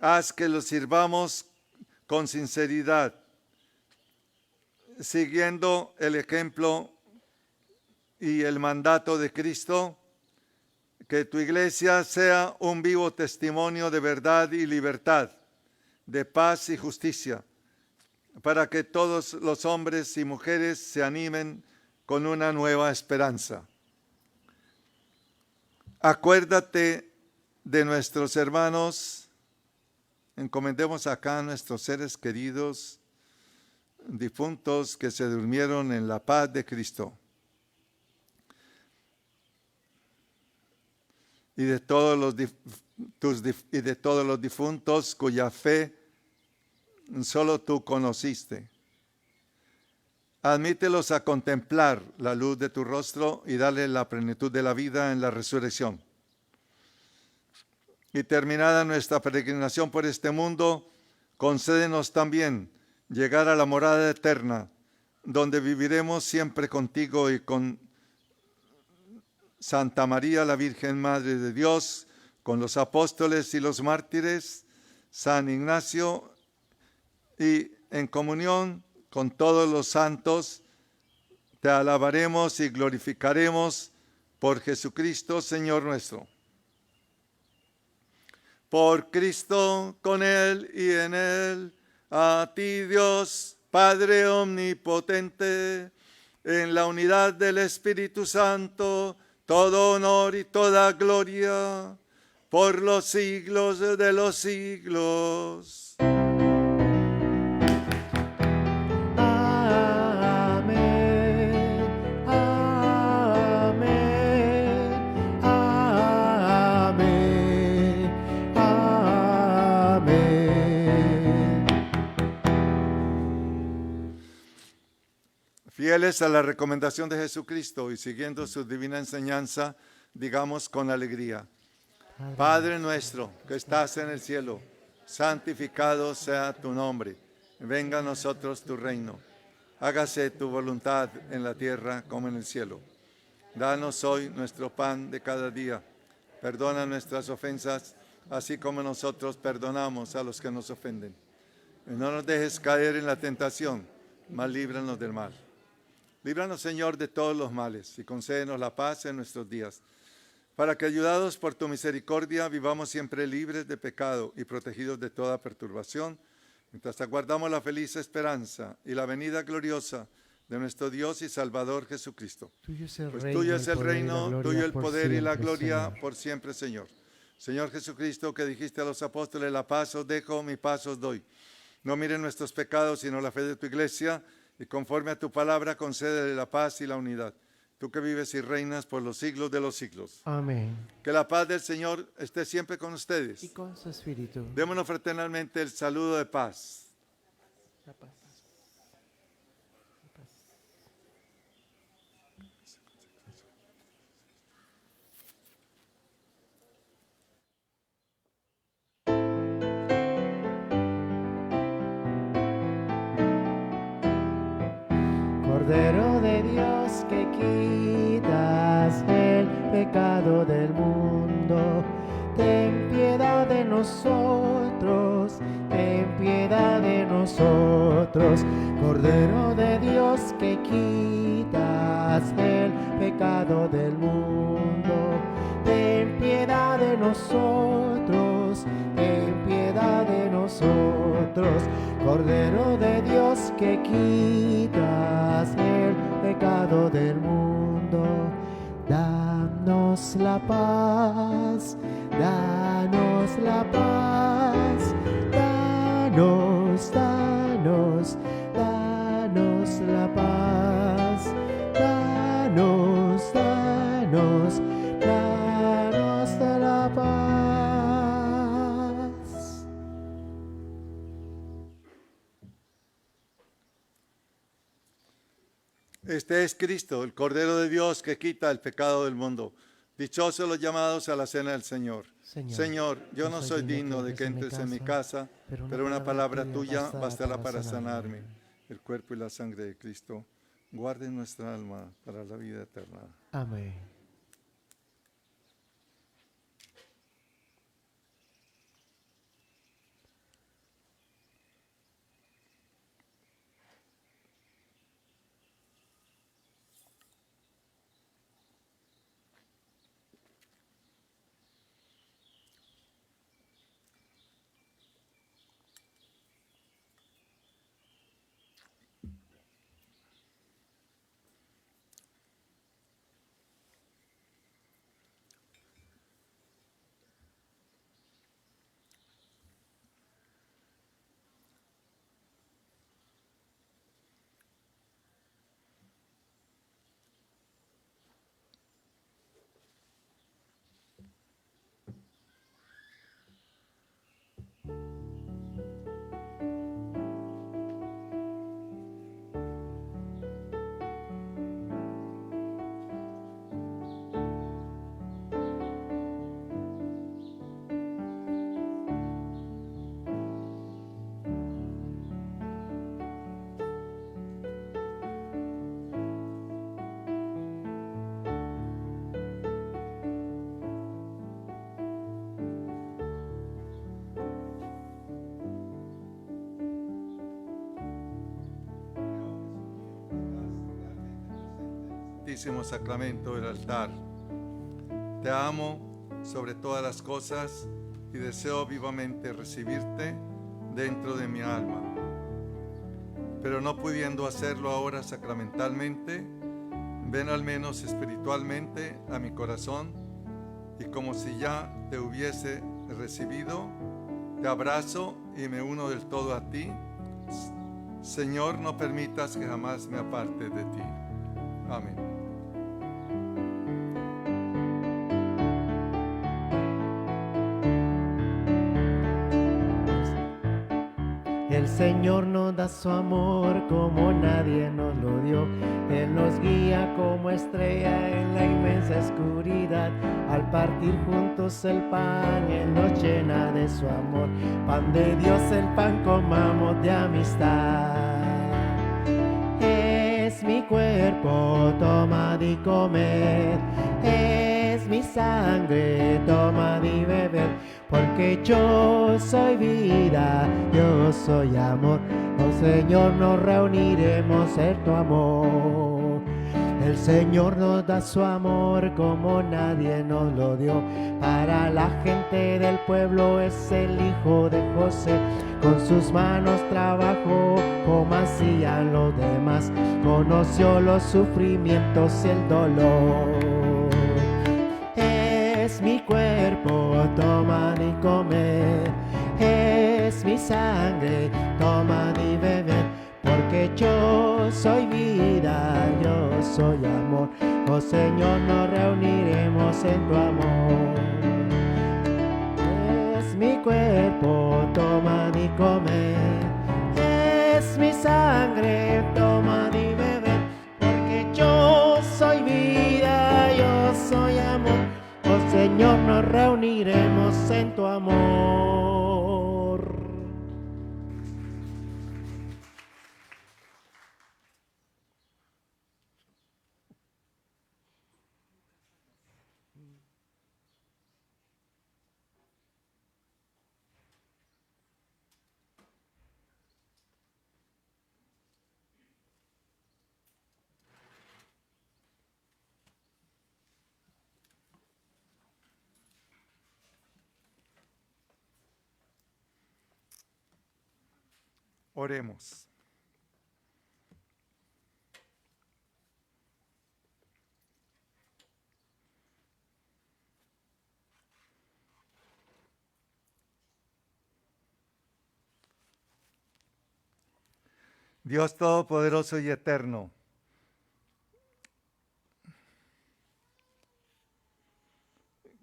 Haz que los sirvamos con sinceridad, siguiendo el ejemplo y el mandato de Cristo. Que tu iglesia sea un vivo testimonio de verdad y libertad, de paz y justicia, para que todos los hombres y mujeres se animen con una nueva esperanza. Acuérdate de nuestros hermanos, encomendemos acá a nuestros seres queridos, difuntos que se durmieron en la paz de Cristo. Y de todos los difuntos cuya fe solo tú conociste. Admítelos a contemplar la luz de tu rostro y darle la plenitud de la vida en la resurrección. Y terminada nuestra peregrinación por este mundo, concédenos también llegar a la morada eterna, donde viviremos siempre contigo y con Santa María, la Virgen Madre de Dios, con los apóstoles y los mártires, San Ignacio, y en comunión con todos los santos, te alabaremos y glorificaremos por Jesucristo, Señor nuestro. Por Cristo, con Él y en Él, a ti Dios, Padre omnipotente, en la unidad del Espíritu Santo, todo honor y toda gloria, por los siglos de los siglos. Amén, amén, amén, amén. Fieles a la recomendación de Jesucristo y siguiendo su divina enseñanza, digamos con alegría: Padre nuestro que estás en el cielo, santificado sea tu nombre. Venga a nosotros tu reino. Hágase tu voluntad en la tierra como en el cielo. Danos hoy nuestro pan de cada día. Perdona nuestras ofensas, así como nosotros perdonamos a los que nos ofenden. Y no nos dejes caer en la tentación, mas líbranos del mal. Líbranos, Señor, de todos los males y concédenos la paz en nuestros días, para que, ayudados por tu misericordia, vivamos siempre libres de pecado y protegidos de toda perturbación, mientras aguardamos la feliz esperanza y la venida gloriosa de nuestro Dios y Salvador Jesucristo. Pues tuyo es el reino, tuyo el poder y la gloria por siempre, Señor. Señor Jesucristo, que dijiste a los apóstoles, la paz os dejo, mi paz os doy. No miren nuestros pecados, sino la fe de tu iglesia, y conforme a tu palabra concédele la paz y la unidad. Tú que vives y reinas por los siglos de los siglos. Amén. Que la paz del Señor esté siempre con ustedes. Y con su espíritu. Démonos fraternalmente el saludo de paz. La paz. Cordero de Dios que quitas el pecado del mundo, ten piedad de nosotros, ten piedad de nosotros. Cordero de Dios que quitas el pecado del mundo, ten piedad de nosotros, ten piedad de nosotros. Cordero de Dios que quitas el pecado del mundo, danos la paz, danos la paz, danos, danos, danos la paz, danos, danos, danos la paz. Este es Cristo, el Cordero de Dios que quita el pecado del mundo. Dichosos los llamados a la cena del Señor. Señor, yo no soy digno de que entres en mi casa, pero una palabra tuya bastará para sanarme. El cuerpo y la sangre de Cristo guarden nuestra alma para la vida eterna. Amén. Santísimo Sacramento del altar. Te amo sobre todas las cosas y deseo vivamente recibirte dentro de mi alma. Pero no pudiendo hacerlo ahora sacramentalmente, ven al menos espiritualmente a mi corazón y como si ya te hubiese recibido, te abrazo y me uno del todo a ti. Señor, no permitas que jamás me aparte de ti. Amén. El Señor nos da su amor como nadie nos lo dio. Él nos guía como estrella en la inmensa oscuridad. Al partir juntos el pan, Él nos llena de su amor. Pan de Dios, el pan comamos de amistad. Es mi cuerpo, tomad y comed. Es mi sangre, tomad porque yo soy vida, yo soy amor. Oh Señor, nos reuniremos en tu amor. El Señor nos da su amor como nadie nos lo dio. Para la gente del pueblo es el hijo de José. Con sus manos trabajó como hacían los demás. Conoció los sufrimientos y el dolor. Es mi cuerpo, tomad y comed. Es mi sangre, tomad y bebed. Porque yo soy vida, yo soy amor. Oh Señor, nos reuniremos en tu amor. Es mi cuerpo, tomad y comed. Es mi sangre, tomad y bebed. Porque yo soy vida, yo soy amor. Oh Señor, nos reuniremos en tu amor. Oremos. Dios Todopoderoso y Eterno,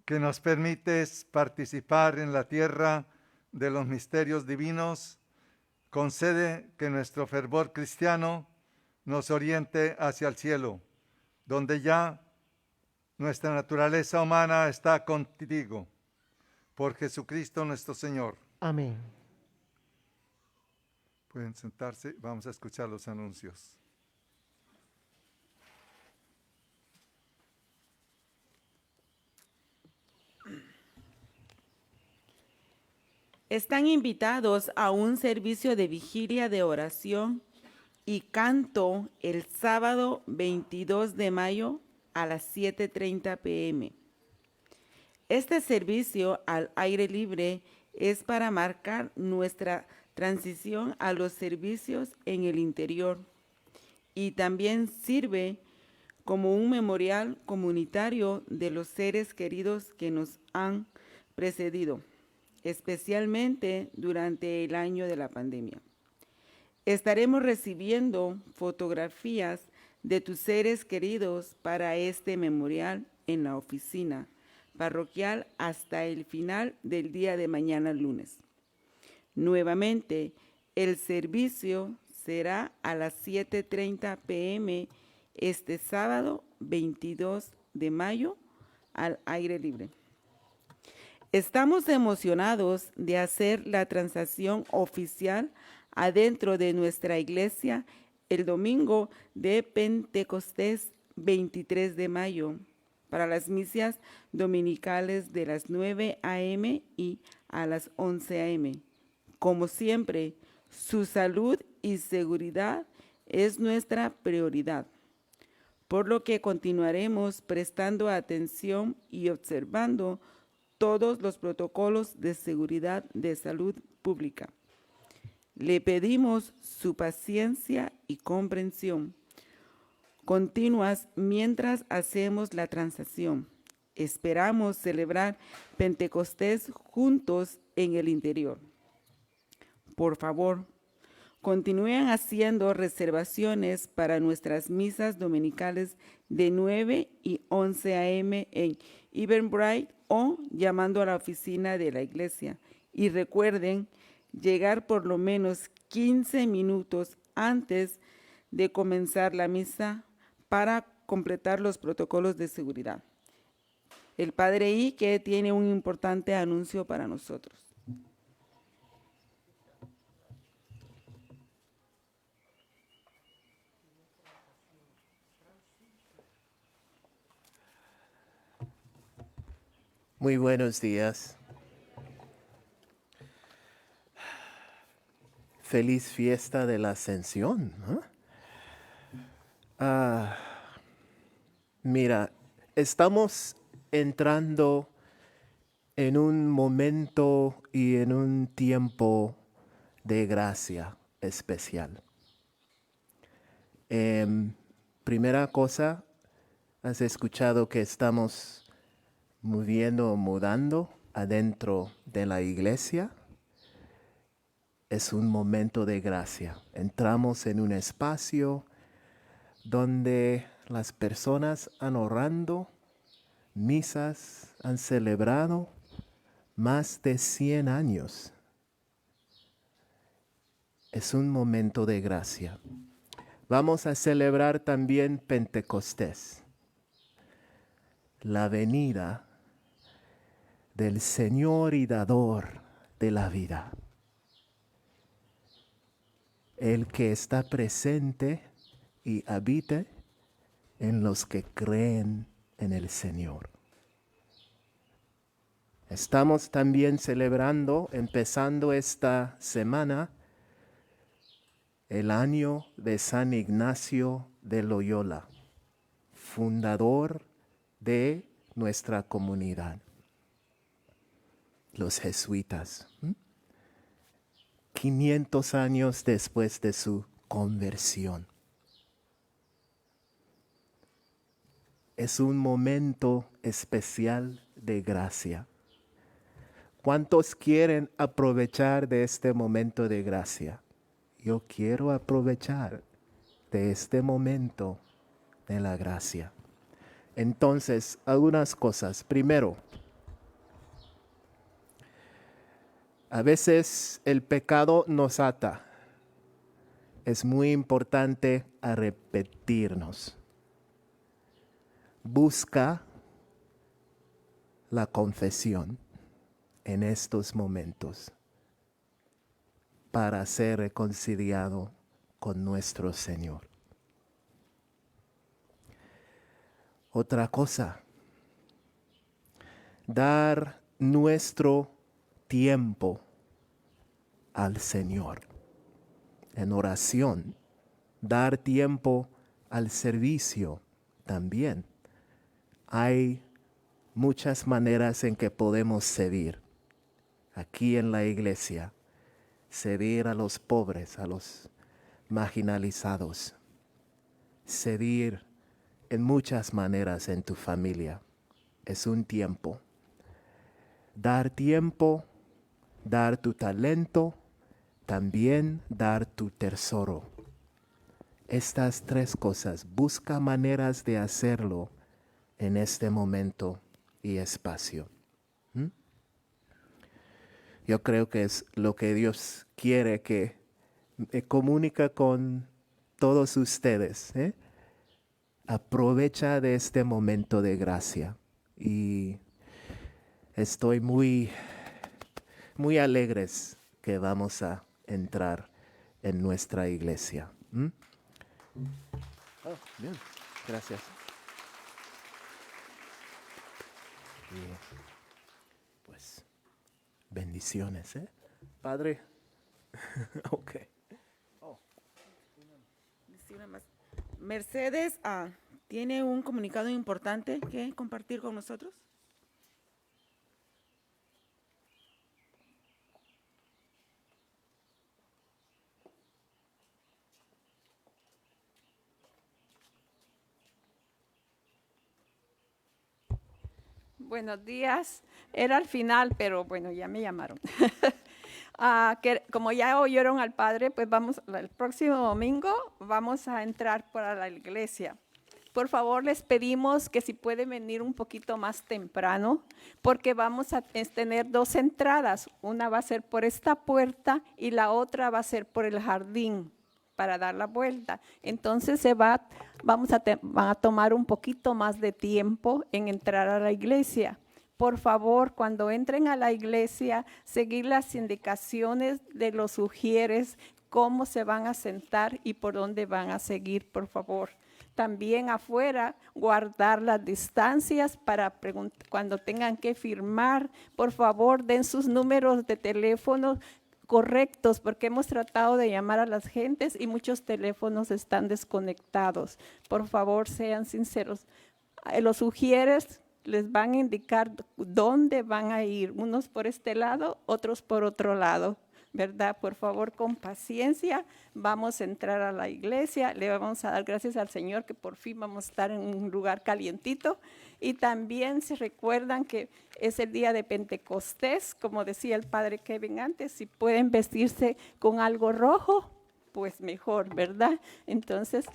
que nos permites participar en la tierra de los misterios divinos, concede que nuestro fervor cristiano nos oriente hacia el cielo, donde ya nuestra naturaleza humana está contigo. Por Jesucristo nuestro Señor. Amén. Pueden sentarse, vamos a escuchar los anuncios. Están invitados a un servicio de vigilia de oración y canto el sábado 22 de mayo a las 7:30 p.m. Este servicio al aire libre es para marcar nuestra transición a los servicios en el interior y también sirve como un memorial comunitario de los seres queridos que nos han precedido, especialmente durante el año de la pandemia. Estaremos recibiendo fotografías de tus seres queridos para este memorial en la oficina parroquial hasta el final del día de mañana lunes. Nuevamente, el servicio será a las 7:30 p.m. este sábado 22 de mayo al aire libre. Estamos emocionados de hacer la transacción oficial adentro de nuestra iglesia el domingo de Pentecostés 23 de mayo para las misas dominicales de las 9 a.m. y a las 11 a.m. Como siempre, su salud y seguridad es nuestra prioridad, por lo que continuaremos prestando atención y observando todos los protocolos de seguridad de salud pública. Le pedimos su paciencia y comprensión continuas mientras hacemos la transacción. Esperamos celebrar Pentecostés juntos en el interior. Por favor, continúen haciendo reservaciones para nuestras misas dominicales de 9 y 11 a.m. en Eventbrite o llamando a la oficina de la iglesia. Y recuerden llegar por lo menos 15 minutos antes de comenzar la misa para completar los protocolos de seguridad. El Padre Ike tiene un importante anuncio para nosotros. Muy buenos días. feliz fiesta de la Ascensión, ¿no? Mira, estamos entrando en un momento y en un tiempo de gracia especial. Primera cosa, has escuchado que estamos mudando adentro de la iglesia. Es un momento de gracia. Entramos en un espacio donde las personas han orando, misas, han celebrado más de 100 años. Es un momento de gracia. Vamos a celebrar también Pentecostés, la venida del Señor y Dador de la vida. El que está presente y habita en los que creen en el Señor. Estamos también celebrando, empezando esta semana, el año de San Ignacio de Loyola, fundador de nuestra comunidad, los jesuitas. 500 años después de su conversión. Es un momento especial de gracia. ¿Cuántos quieren aprovechar de este momento de gracia? Yo quiero aprovechar de este momento de la gracia. Entonces, algunas cosas. Primero, a veces el pecado nos ata. Es muy importante arrepentirnos. Busca la confesión en estos momentos para ser reconciliado con nuestro Señor. Otra cosa, dar nuestro tiempo al Señor en oración, dar tiempo al servicio también. Hay muchas maneras en que podemos servir aquí en la iglesia, servir a los pobres, a los marginalizados, servir en muchas maneras en tu familia. Es un tiempo. Dar tiempo, dar tu talento, también dar tu tesoro. Estas tres cosas, busca maneras de hacerlo en este momento y espacio. Yo creo que es lo que Dios quiere que me comunica con todos ustedes. Aprovecha de este momento de gracia. Y estoy muy alegres que vamos a entrar en nuestra iglesia. Bien, gracias. Pues, bendiciones, Padre. Ok. Mercedes tiene un comunicado importante que compartir con nosotros. Buenos días. Era al final, pero bueno, ya me llamaron. Como ya oyeron al Padre, pues el próximo domingo vamos a entrar para la iglesia. Por favor, les pedimos que si pueden venir un poquito más temprano, porque vamos a tener 2 entradas. Una va a ser por esta puerta y la otra va a ser por el jardín para dar la vuelta. Entonces van a tomar un poquito más de tiempo en entrar a la iglesia. Por favor, cuando entren a la iglesia, seguir las indicaciones de los sugieres, cómo se van a sentar y por dónde van a seguir, por favor. También afuera, guardar las distancias para cuando tengan que firmar, por favor, den sus números de teléfono correctos, porque hemos tratado de llamar a las gentes y muchos teléfonos están desconectados. Por favor, sean sinceros. Los ujieres les van a indicar dónde van a ir, unos por este lado, otros por otro lado, ¿verdad? Por favor, con paciencia, vamos a entrar a la iglesia, le vamos a dar gracias al Señor que por fin vamos a estar en un lugar calientito. Y también se recuerdan que es el día de Pentecostés, como decía el padre Kevin antes, si pueden vestirse con algo rojo, pues mejor, ¿verdad? Entonces,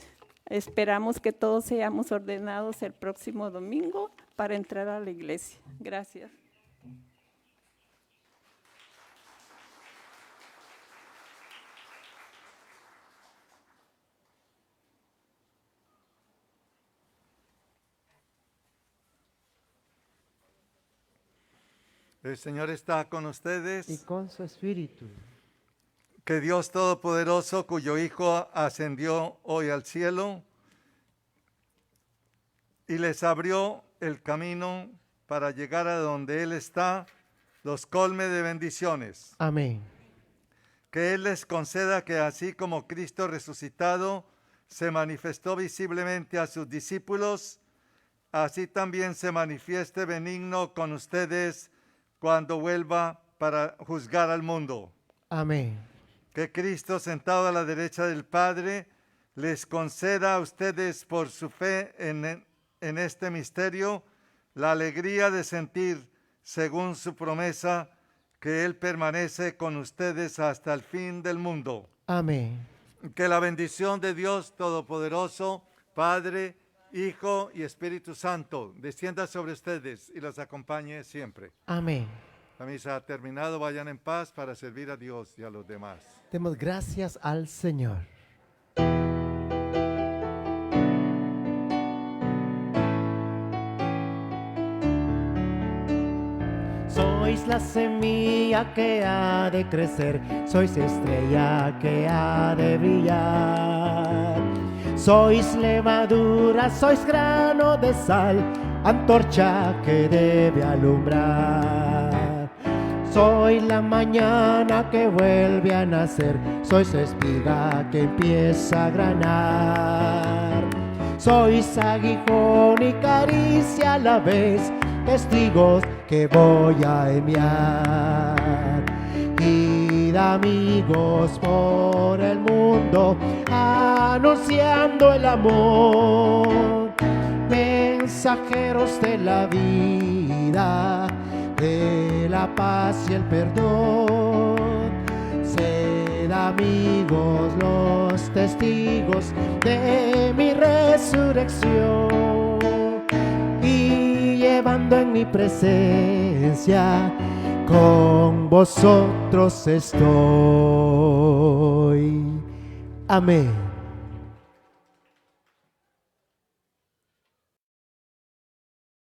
esperamos que todos seamos ordenados el próximo domingo para entrar a la iglesia. Gracias. El Señor está con ustedes. Y con su espíritu. Que Dios Todopoderoso, cuyo Hijo ascendió hoy al cielo y les abrió el camino para llegar a donde Él está, los colme de bendiciones. Amén. Que Él les conceda que así como Cristo resucitado se manifestó visiblemente a sus discípulos, así también se manifieste benigno con ustedes cuando vuelva para juzgar al mundo. Amén. Que Cristo, sentado a la derecha del Padre, les conceda a ustedes por su fe en este misterio la alegría de sentir, según su promesa, que Él permanece con ustedes hasta el fin del mundo. Amén. Que la bendición de Dios Todopoderoso, Padre, Hijo y Espíritu Santo, descienda sobre ustedes y los acompañe siempre. Amén. La misa ha terminado, vayan en paz para servir a Dios y a los demás. Demos gracias al Señor. Sois la semilla que ha de crecer, sois estrella que ha de brillar. Sois levadura, sois grano de sal, antorcha que debe alumbrar. Sois la mañana que vuelve a nacer, sois espiga que empieza a granar. Sois aguijón y caricia a la vez, testigos que voy a enviar. Id amigos por el mundo, anunciando el amor, mensajeros de la vida, de la paz y el perdón. Sed amigos los testigos de mi resurrección, y llevando en mi presencia con vosotros estoy. Amén.